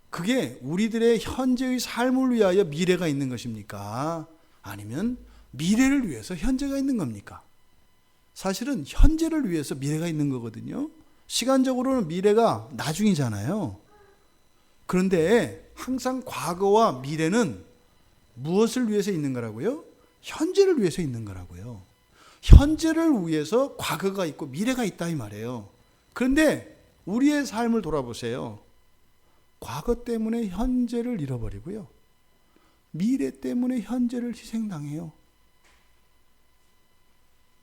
그게 우리들의 현재의 삶을 위하여 미래가 있는 것입니까? 아니면 미래를 위해서 현재가 있는 겁니까? 사실은 현재를 위해서 미래가 있는 거거든요. 시간적으로는 미래가 나중이잖아요. 그런데 항상 과거와 미래는 무엇을 위해서 있는 거라고요? 현재를 위해서 있는 거라고요. 현재를 위해서 과거가 있고 미래가 있다 이 말이에요. 그런데 우리의 삶을 돌아보세요. 과거 때문에 현재를 잃어버리고요. 미래 때문에 현재를 희생당해요.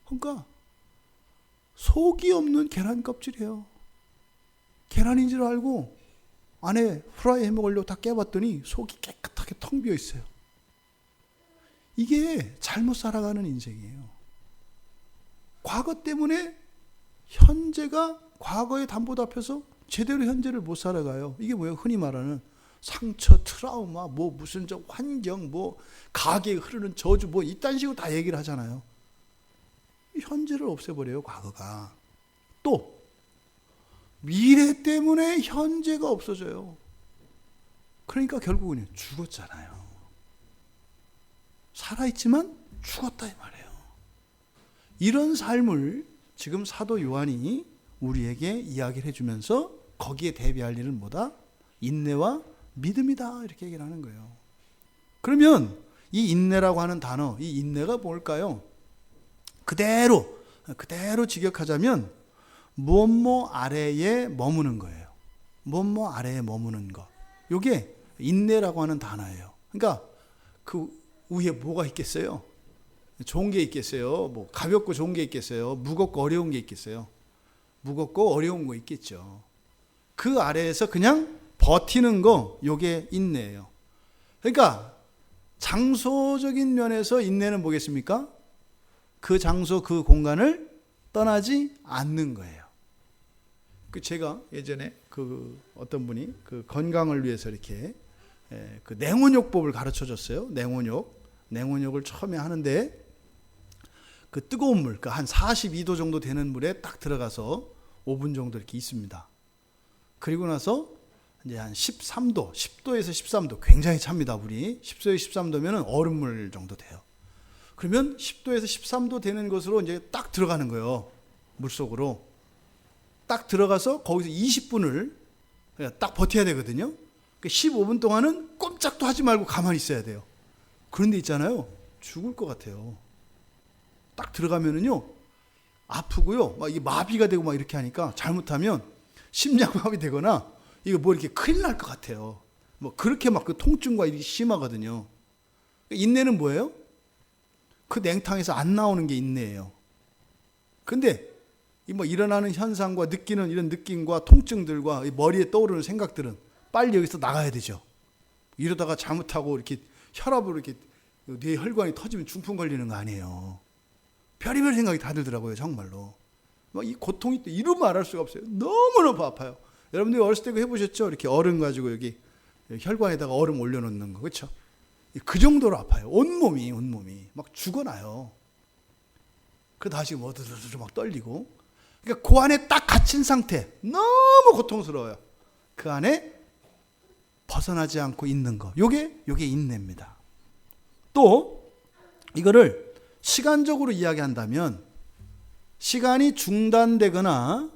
그러니까 속이 없는 계란 껍질이에요. 계란인 줄 알고 안에 후라이 해 먹으려고 다 깨봤더니 속이 깨끗하게 텅 비어 있어요. 이게 잘못 살아가는 인생이에요. 과거 때문에 현재가 과거에 담보 잡혀서 제대로 현재를 못 살아가요. 이게 뭐예요? 흔히 말하는 상처, 트라우마, 뭐 무슨 저 환경, 뭐 가게에 흐르는 저주, 뭐 이딴 식으로 다 얘기를 하잖아요. 현재를 없애버려요, 과거가. 또 미래 때문에 현재가 없어져요. 그러니까 결국은 죽었잖아요. 살아있지만 죽었다 이 말이에요. 이런 삶을 지금 사도 요한이 우리에게 이야기를 해주면서 거기에 대비할 일은 뭐다? 인내와 믿음이다 이렇게 얘기를 하는 거예요. 그러면 이 인내라고 하는 단어, 이 인내가 뭘까요? 그대로 직역하자면 무엇뭐 아래에 머무는 거예요. 무엇뭐 아래에 머무는 것. 이게 인내라고 하는 단어예요. 그러니까 그 위에 뭐가 있겠어요? 좋은 게 있겠어요? 뭐 가볍고 좋은 게 있겠어요? 무겁고 어려운 게 있겠어요? 무겁고 어려운 거 있겠죠. 그 아래에서 그냥 버티는 거, 요게 인내예요. 그러니까 장소적인 면에서 인내는 뭐겠습니까? 그 장소, 그 공간을 떠나지 않는 거예요. 그 제가 예전에 그 어떤 분이 그 건강을 위해서 이렇게 그 냉온욕법을 가르쳐 줬어요. 냉온욕을 처음에 하는데 그 뜨거운 물, 그 한 42도 정도 되는 물에 딱 들어가서 5분 정도 이렇게 있습니다. 그리고 나서 이제 한 13도, 10도에서 13도, 굉장히 찹니다, 물이. 10도에서 13도면 얼음물 정도 돼요. 그러면 10도에서 13도 되는 것으로 이제 딱 들어가는 거예요. 물속으로. 딱 들어가서 거기서 20분을 딱 버텨야 되거든요. 15분 동안은 꼼짝도 하지 말고 가만히 있어야 돼요. 그런데 있잖아요. 죽을 것 같아요. 딱 들어가면은요. 아프고요. 막 이게 마비가 되고 막 이렇게 하니까 잘못하면 심장마비 되거나 이거 뭐 이렇게 큰일 날 것 같아요. 뭐 그렇게 막 그 통증과 이게 심하거든요. 인내는 뭐예요? 그 냉탕에서 안 나오는 게 인내예요. 근데 뭐 일어나는 현상과 느끼는 이런 느낌과 통증들과 머리에 떠오르는 생각들은 빨리 여기서 나가야 되죠. 이러다가 잘못하고 이렇게 혈압으로 이렇게 뇌 혈관이 터지면 중풍 걸리는 거 아니에요. 별의별 생각이 다 들더라고요, 정말로. 막 이 고통이 또 이루 말할 수가 없어요. 너무너무 아파요. 여러분들이 어렸을 때 그거 해보셨죠? 이렇게 얼음 가지고 여기 혈관에다가 얼음 올려놓는 거, 그렇죠? 그 정도로 아파요. 온몸이 막 죽어나요. 그 다시 뭐 어드드드 막 떨리고. 그러니까 그 안에 딱 갇힌 상태, 너무 고통스러워요. 그 안에 벗어나지 않고 있는 거, 요게 인내입니다. 또 이거를 시간적으로 이야기한다면 시간이 중단되거나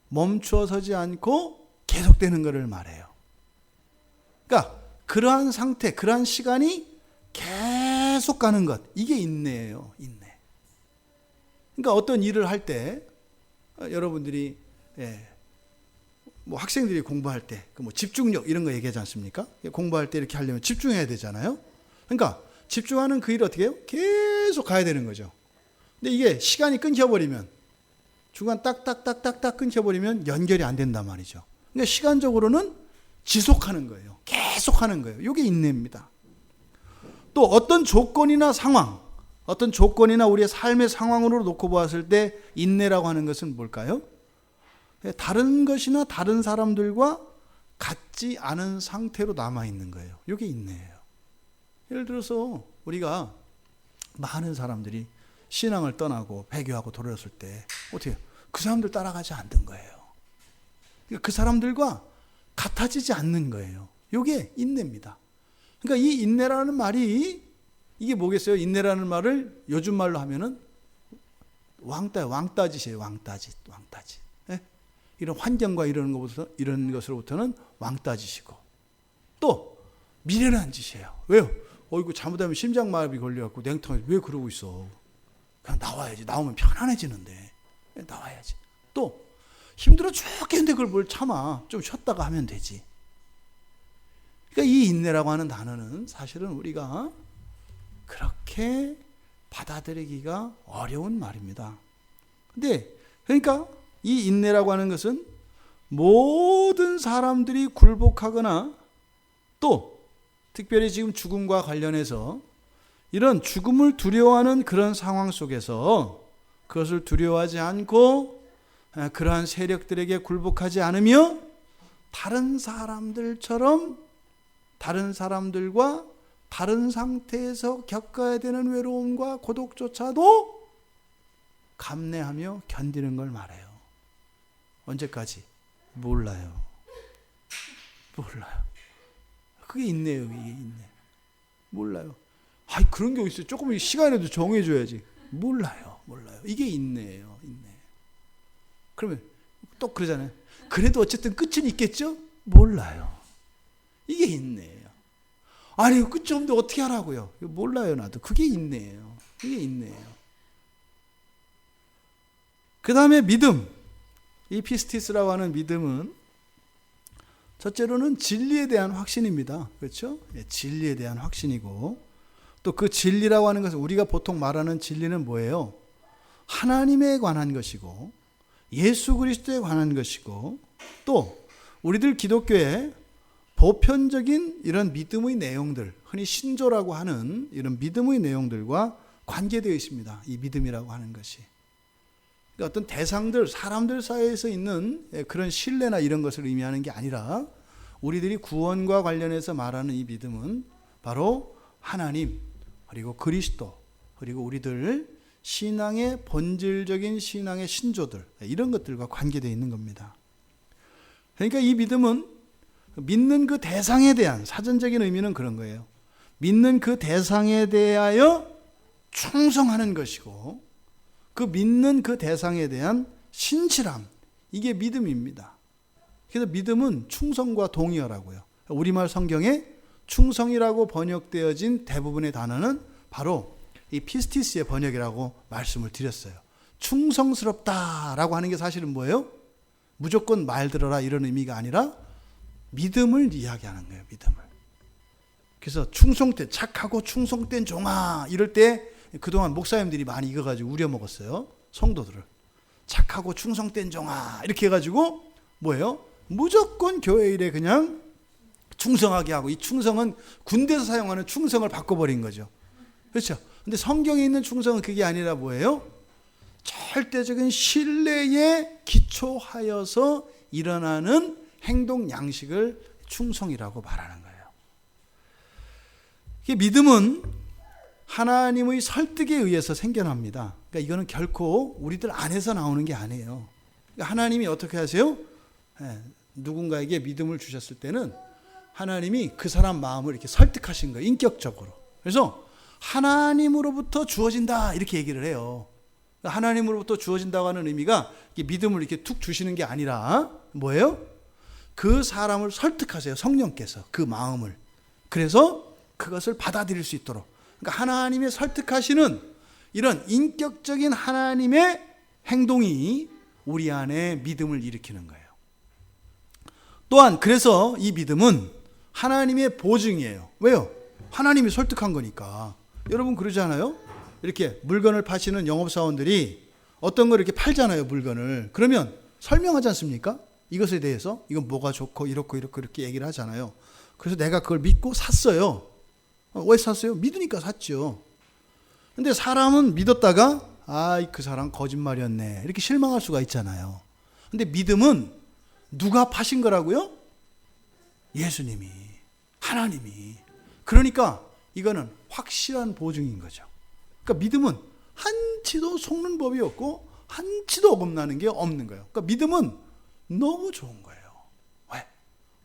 멈춰서지 않고 계속되는 것을 말해요. 그러니까 그러한 상태, 그러한 시간이 계속 가는 것, 이게 인내예요. 인내. 그러니까 어떤 일을 할 때 여러분들이 뭐 학생들이 공부할 때 뭐 집중력 이런 거 얘기하지 않습니까? 공부할 때 이렇게 하려면 집중해야 되잖아요. 그러니까 집중하는 그 일을 어떻게 해요? 계속 가야 되는 거죠. 근데 이게 시간이 끊겨버리면, 중간 딱딱딱딱딱 끊겨버리면 연결이 안 된단 말이죠. 그러니까 시간적으로는 지속하는 거예요. 계속 하는 거예요. 이게 인내입니다. 또 어떤 조건이나 상황, 어떤 조건이나 우리의 삶의 상황으로 놓고 보았을 때 인내라고 하는 것은 뭘까요? 다른 것이나 다른 사람들과 같지 않은 상태로 남아있는 거예요. 이게 인내예요. 예를 들어서 우리가 많은 사람들이 신앙을 떠나고 배교하고 돌아왔을 때 어떻게 해요? 그 사람들 따라가지 않는 거예요. 그러니까 그 사람들과 같아지지 않는 거예요. 이게 인내입니다. 그러니까 이 인내라는 말이 이게 뭐겠어요? 인내라는 말을 요즘 말로 하면은 왕따짓이에요. 왕따짓. 예? 이런 환경과 이런 것으로부터는 왕따짓이고, 또 미련한 짓이에요. 왜요? 이거 잘못하면 심장마비 걸려갖고 냉탕에 왜 그러고 있어? 그냥 나와야지. 나오면 편안해지는데 나와야지. 또 힘들어 죽겠는데 그걸 뭘 참아. 좀 쉬었다가 하면 되지. 그러니까 이 인내라고 하는 단어는 사실은 우리가 그렇게 받아들이기가 어려운 말입니다. 근데 그러니까 이 인내라고 하는 것은 모든 사람들이 굴복하거나, 또 특별히 지금 죽음과 관련해서 이런 죽음을 두려워하는 그런 상황 속에서 그것을 두려워하지 않고 그러한 세력들에게 굴복하지 않으며 다른 사람들처럼 다른 사람들과 다른 상태에서 겪어야 되는 외로움과 고독조차도 감내하며 견디는 걸 말해요. 언제까지? 몰라요. 그게 인내예요. 이게 인내. 몰라요. 그런 게 있어요. 조금 시간에도 정해줘야지. 몰라요. 이게 인내예요. 인내. 그러면 또 그러잖아요. 그래도 어쨌든 끝은 있겠죠? 몰라요. 이게 인내예요. 아니 끝이 없는데 어떻게 하라고요? 몰라요. 나도. 그게 인내예요. 이게 인내예요. 그 다음에 믿음. 이 피스티스라고 하는 믿음은 첫째로는 진리에 대한 확신입니다. 그렇죠? 진리에 대한 확신이고, 또 그 진리라고 하는 것은 우리가 보통 말하는 진리는 뭐예요? 하나님에 관한 것이고 예수 그리스도에 관한 것이고, 또 우리들 기독교의 보편적인 이런 믿음의 내용들, 흔히 신조라고 하는 이런 믿음의 내용들과 관계되어 있습니다. 이 믿음이라고 하는 것이. 그러니까 어떤 대상들, 사람들 사이에서 있는 그런 신뢰나 이런 것을 의미하는 게 아니라 우리들이 구원과 관련해서 말하는 이 믿음은 바로 하나님, 그리고 그리스도, 그리고 우리들 신앙의 본질적인 신앙의 신조들, 이런 것들과 관계되어 있는 겁니다. 그러니까 이 믿음은 믿는 그 대상에 대한 사전적인 의미는 그런 거예요. 믿는 그 대상에 대하여 충성하는 것이고, 그 믿는 그 대상에 대한 신실함, 이게 믿음입니다. 그래서 믿음은 충성과 동의어라고요. 우리말 성경에 충성이라고 번역되어진 대부분의 단어는 바로 이 피스티스의 번역이라고 말씀을 드렸어요. 충성스럽다라고 하는 게 사실은 뭐예요? 무조건 말 들어라 이런 의미가 아니라 믿음을 이야기하는 거예요. 믿음을. 그래서 충성된, 착하고 충성된 종아, 이럴 때 그동안 목사님들이 많이 이거 가지고 우려먹었어요. 성도들을. 착하고 충성된 종아 이렇게 해가지고 뭐예요? 무조건 교회 일에 그냥 충성하게 하고, 이 충성은 군대에서 사용하는 충성을 바꿔버린 거죠. 그렇죠? 근데 성경에 있는 충성은 그게 아니라 뭐예요? 절대적인 신뢰에 기초하여서 일어나는 행동 양식을 충성이라고 말하는 거예요. 이게 믿음은 하나님의 설득에 의해서 생겨납니다. 그러니까 이거는 결코 우리들 안에서 나오는 게 아니에요. 그러니까 하나님이 어떻게 하세요? 누군가에게 믿음을 주셨을 때는 하나님이 그 사람 마음을 이렇게 설득하신 거예요. 인격적으로. 그래서 하나님으로부터 주어진다 이렇게 얘기를 해요. 하나님으로부터 주어진다고 하는 의미가 믿음을 이렇게 툭 주시는 게 아니라 뭐예요? 그 사람을 설득하세요. 성령께서 그 마음을. 그래서 그것을 받아들일 수 있도록. 그러니까 하나님의 설득하시는 이런 인격적인 하나님의 행동이 우리 안에 믿음을 일으키는 거예요. 또한 그래서 이 믿음은 하나님의 보증이에요. 왜요? 하나님이 설득한 거니까. 여러분 그러지 않아요? 이렇게 물건을 파시는 영업사원들이 어떤 걸 이렇게 팔잖아요, 물건을. 그러면 설명하지 않습니까? 이것에 대해서 이건 뭐가 좋고 이렇고 이렇게 얘기를 하잖아요. 그래서 내가 그걸 믿고 샀어요. 왜 샀어요? 믿으니까 샀죠. 근데 사람은 믿었다가 그 사람 거짓말이었네 이렇게 실망할 수가 있잖아요. 근데 믿음은 누가 파신 거라고요? 예수님이, 하나님이. 그러니까 이거는 확실한 보증인 거죠. 그러니까 믿음은 한치도 속는 법이 없고 한치도 어긋나는 게 없는 거예요. 그러니까 믿음은 너무 좋은 거예요. 왜?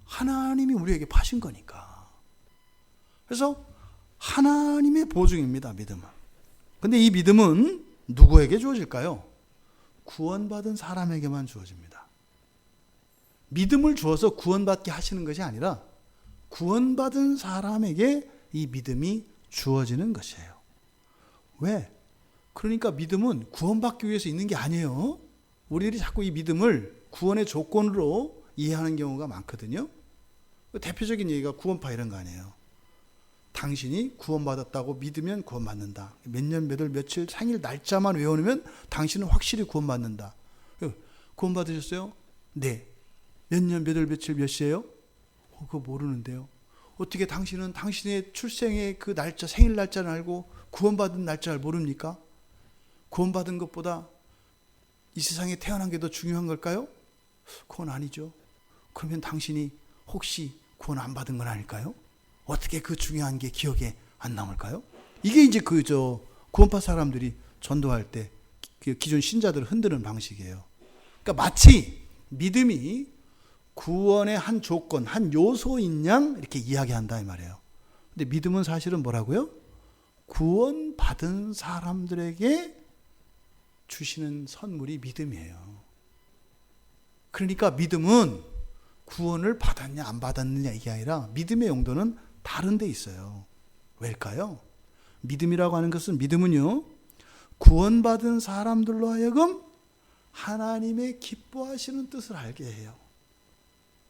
하나님이 우리에게 파신 거니까. 그래서 하나님의 보증입니다, 믿음은. 근데 이 믿음은 누구에게 주어질까요? 구원받은 사람에게만 주어집니다. 믿음을 주어서 구원받게 하시는 것이 아니라 구원받은 사람에게 이 믿음이 주어지는 것이에요. 왜? 그러니까 믿음은 구원받기 위해서 있는 게 아니에요. 우리들이 자꾸 이 믿음을 구원의 조건으로 이해하는 경우가 많거든요. 대표적인 얘기가 구원파 이런 거 아니에요. 당신이 구원받았다고 믿으면 구원받는다. 몇 년, 몇 월, 며칠, 생일 날짜만 외워놓으면 당신은 확실히 구원받는다. 구원받으셨어요? 네. 몇 년, 몇 월, 며칠, 몇 시예요? 그거 모르는데요. 어떻게 당신은 당신의 출생의 그 날짜, 생일 날짜를 알고 구원받은 날짜를 모릅니까? 구원받은 것보다 이 세상에 태어난 게 더 중요한 걸까요? 그건 아니죠. 그러면 당신이 혹시 구원 안 받은 건 아닐까요? 어떻게 그 중요한 게 기억에 안 남을까요? 이게 이제 구원파 사람들이 전도할 때 기존 신자들을 흔드는 방식이에요. 그러니까 마치 믿음이 구원의 한 조건, 한 요소인 양 이렇게 이야기한다 이 말이에요. 근데 믿음은 사실은 뭐라고요? 구원받은 사람들에게 주시는 선물이 믿음이에요. 그러니까 믿음은 구원을 받았냐 안 받았느냐 이게 아니라 믿음의 용도는 다른 데 있어요. 왜일까요? 믿음이라고 하는 것은 믿음은요, 구원받은 사람들로 하여금 하나님의 기뻐하시는 뜻을 알게 해요.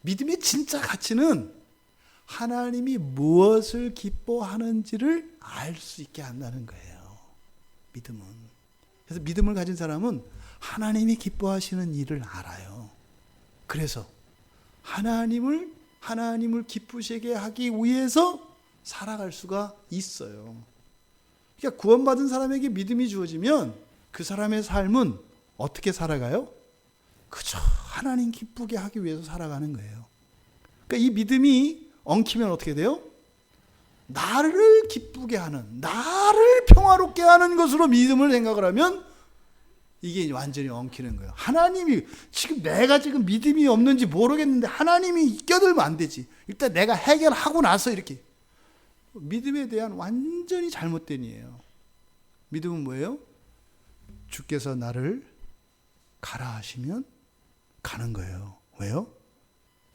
믿음의 진짜 가치는 하나님이 무엇을 기뻐하는지를 알 수 있게 한다는 거예요. 믿음은. 그래서 믿음을 가진 사람은 하나님이 기뻐하시는 일을 알아요. 그래서 하나님을 기쁘시게 하기 위해서 살아갈 수가 있어요. 그러니까 구원받은 사람에게 믿음이 주어지면 그 사람의 삶은 어떻게 살아가요? 그저 하나님 기쁘게 하기 위해서 살아가는 거예요. 그러니까 이 믿음이 엉키면 어떻게 돼요? 나를 기쁘게 하는, 나를 평화롭게 하는 것으로 믿음을 생각을 하면 이게 완전히 엉키는 거예요. 하나님이 내가 지금 믿음이 없는지 모르겠는데 하나님이 껴들면 안 되지. 일단 내가 해결하고 나서 이렇게. 믿음에 대한 완전히 잘못된 이에요. 믿음은 뭐예요? 주께서 나를 가라 하시면 가는 거예요. 왜요?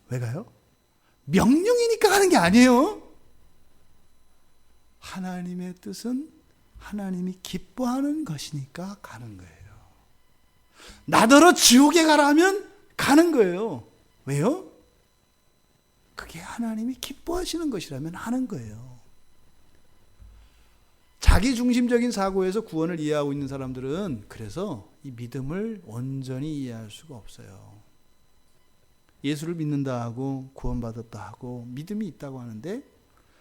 왜 가요? 명령이니까 가는 게 아니에요. 하나님의 뜻은 하나님이 기뻐하는 것이니까 가는 거예요. 나더러 지옥에 가라 하면 가는 거예요. 왜요? 그게 하나님이 기뻐하시는 것이라면 하는 거예요. 자기중심적인 사고에서 구원을 이해하고 있는 사람들은 그래서 이 믿음을 온전히 이해할 수가 없어요. 예수를 믿는다 하고 구원받았다 하고 믿음이 있다고 하는데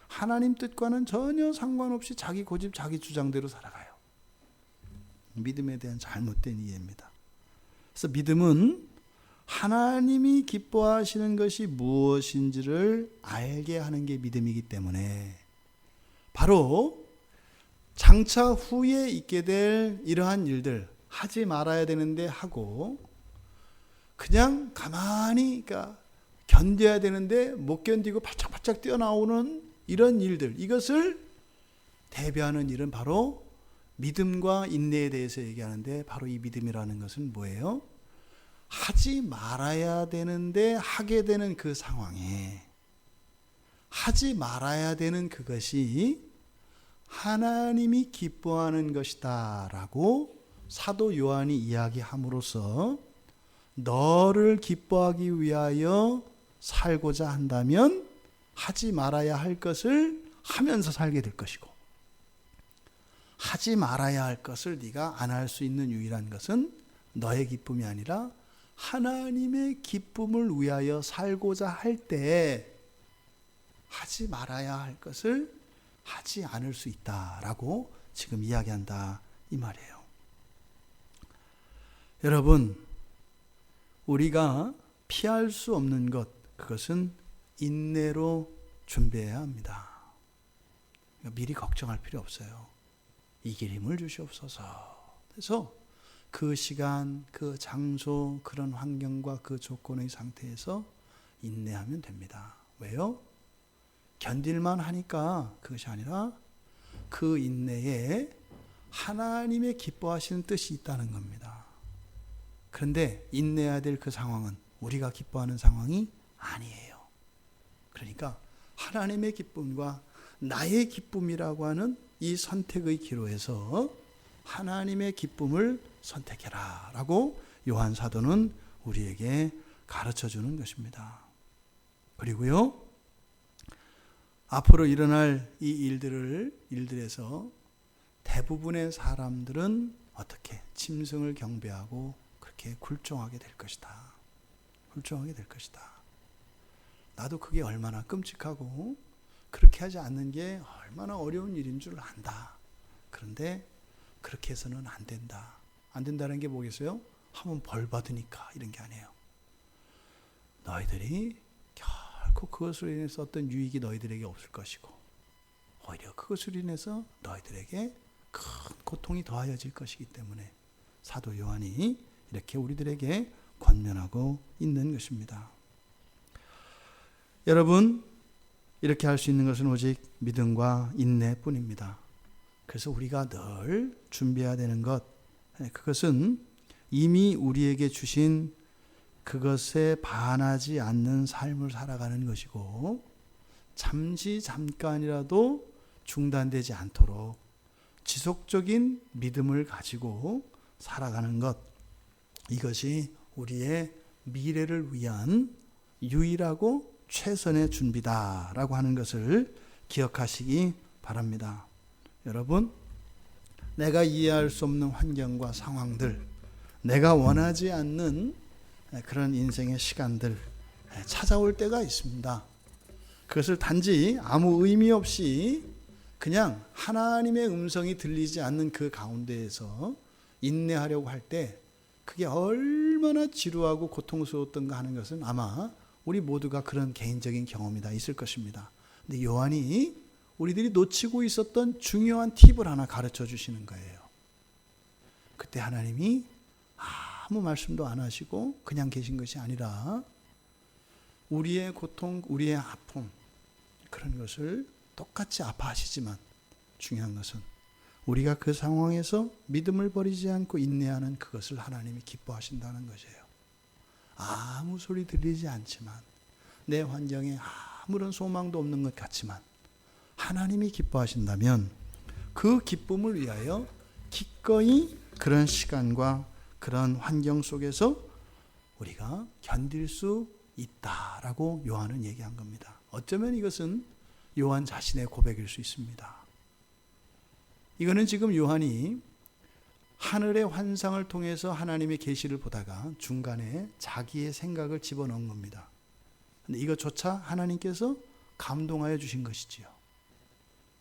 하나님 뜻과는 전혀 상관없이 자기 고집, 자기 주장대로 살아가요. 믿음에 대한 잘못된 이해입니다. 그래서 믿음은 하나님이 기뻐하시는 것이 무엇인지를 알게 하는 게 믿음이기 때문에 바로 장차 후에 있게 될 이러한 일들 하지 말아야 되는데 하고 그냥 가만히 견뎌야 되는데 못 견디고 바짝바짝 뛰어나오는 이런 일들, 이것을 대비하는 일은 바로 믿음과 인내에 대해서 얘기하는데, 바로 이 믿음이라는 것은 뭐예요? 하지 말아야 되는데 하게 되는 그 상황에 하지 말아야 되는 그것이 하나님이 기뻐하는 것이다 라고 사도 요한이 이야기함으로써, 너를 기뻐하기 위하여 살고자 한다면 하지 말아야 할 것을 하면서 살게 될 것이고, 하지 말아야 할 것을 네가 안 할 수 있는 유일한 것은 너의 기쁨이 아니라 하나님의 기쁨을 위하여 살고자 할 때 하지 말아야 할 것을 하지 않을 수 있다라고 지금 이야기한다 이 말이에요. 여러분, 우리가 피할 수 없는 것, 그것은 인내로 준비해야 합니다. 미리 걱정할 필요 없어요. 이길 힘을 주시옵소서. 그래서 그 시간, 그 장소, 그런 환경과 그 조건의 상태에서 인내하면 됩니다. 왜요? 견딜만 하니까 그것이 아니라 그 인내에 하나님의 기뻐하시는 뜻이 있다는 겁니다. 그런데 인내해야 될 그 상황은 우리가 기뻐하는 상황이 아니에요. 그러니까 하나님의 기쁨과 나의 기쁨이라고 하는 이 선택의 기로에서 하나님의 기쁨을 선택해라 라고 요한 사도는 우리에게 가르쳐 주는 것입니다. 그리고요, 앞으로 일어날 이 일들에서 대부분의 사람들은 어떻게 짐승을 경배하고 그렇게 굴종하게 될 것이다. 굴종하게 될 것이다. 나도 그게 얼마나 끔찍하고 그렇게 하지 않는 게 얼마나 어려운 일인 줄 안다. 그런데 그렇게 해서는 안 된다. 안 된다는 게 뭐겠어요? 하면 벌 받으니까 이런 게 아니에요. 너희들이 결코 그것으로 인해서 어떤 유익이 너희들에게 없을 것이고, 오히려 그것으로 인해서 너희들에게 큰 고통이 더하여질 것이기 때문에 사도 요한이 이렇게 우리들에게 권면하고 있는 것입니다. 여러분, 이렇게 할 수 있는 것은 오직 믿음과 인내뿐입니다. 그래서 우리가 늘 준비해야 되는 것, 그것은 이미 우리에게 주신 그것에 반하지 않는 삶을 살아가는 것이고, 잠깐이라도 중단되지 않도록 지속적인 믿음을 가지고 살아가는 것, 이것이 우리의 미래를 위한 유일하고 최선의 준비다라고 하는 것을 기억하시기 바랍니다. 여러분, 내가 이해할 수 없는 환경과 상황들, 내가 원하지 않는 그런 인생의 시간들 찾아올 때가 있습니다. 그것을 단지 아무 의미 없이 그냥 하나님의 음성이 들리지 않는 그 가운데에서 인내하려고 할 때 그게 얼마나 지루하고 고통스러웠던가 하는 것은 아마 우리 모두가 그런 개인적인 경험이 다 있을 것입니다. 근데 요한이 우리들이 놓치고 있었던 중요한 팁을 하나 가르쳐 주시는 거예요. 그때 하나님이 아무 말씀도 안 하시고 그냥 계신 것이 아니라 우리의 고통, 우리의 아픔, 그런 것을 똑같이 아파하시지만 중요한 것은 우리가 그 상황에서 믿음을 버리지 않고 인내하는 그것을 하나님이 기뻐하신다는 것이에요. 아무 소리 들리지 않지만, 내 환경에 아무런 소망도 없는 것 같지만 하나님이 기뻐하신다면 그 기쁨을 위하여 기꺼이 그런 시간과 그런 환경 속에서 우리가 견딜 수 있다라고 요한은 얘기한 겁니다. 어쩌면 이것은 요한 자신의 고백일 수 있습니다. 이거는 지금 요한이 하늘의 환상을 통해서 하나님의 계시를 보다가 중간에 자기의 생각을 집어넣은 겁니다. 근데 이것조차 하나님께서 감동하여 주신 것이지요.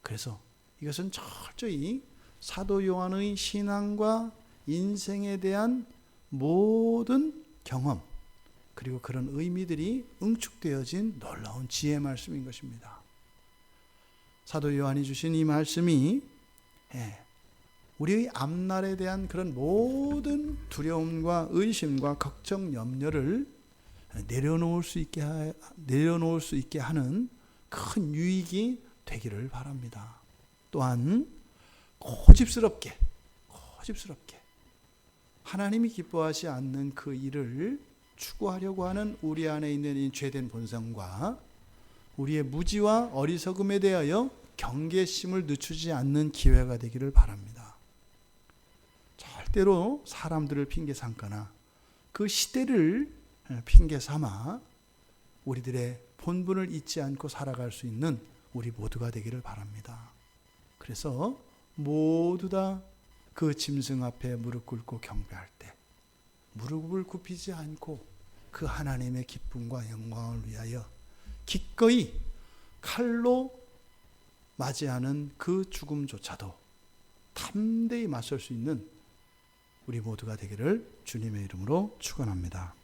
그래서 이것은 철저히 사도 요한의 신앙과 인생에 대한 모든 경험, 그리고 그런 의미들이 응축되어진 놀라운 지혜의 말씀인 것입니다. 사도 요한이 주신 이 말씀이 우리의 앞날에 대한 그런 모든 두려움과 의심과 걱정, 염려를 내려놓을 수 있게 하는 큰 유익이 되기를 바랍니다. 또한 고집스럽게 하나님이 기뻐하지 않는 그 일을 추구하려고 하는 우리 안에 있는 이 죄된 본성과 우리의 무지와 어리석음에 대하여 경계심을 늦추지 않는 기회가 되기를 바랍니다. 절대로 사람들을 핑계 삼거나 그 시대를 핑계 삼아 우리들의 본분을 잊지 않고 살아갈 수 있는 우리 모두가 되기를 바랍니다. 그래서 모두 다 그 짐승 앞에 무릎 꿇고 경배할 때 무릎을 굽히지 않고 그 하나님의 기쁨과 영광을 위하여 기꺼이 칼로 맞이하는 그 죽음조차도 담대히 맞설 수 있는 우리 모두가 되기를 주님의 이름으로 축원합니다.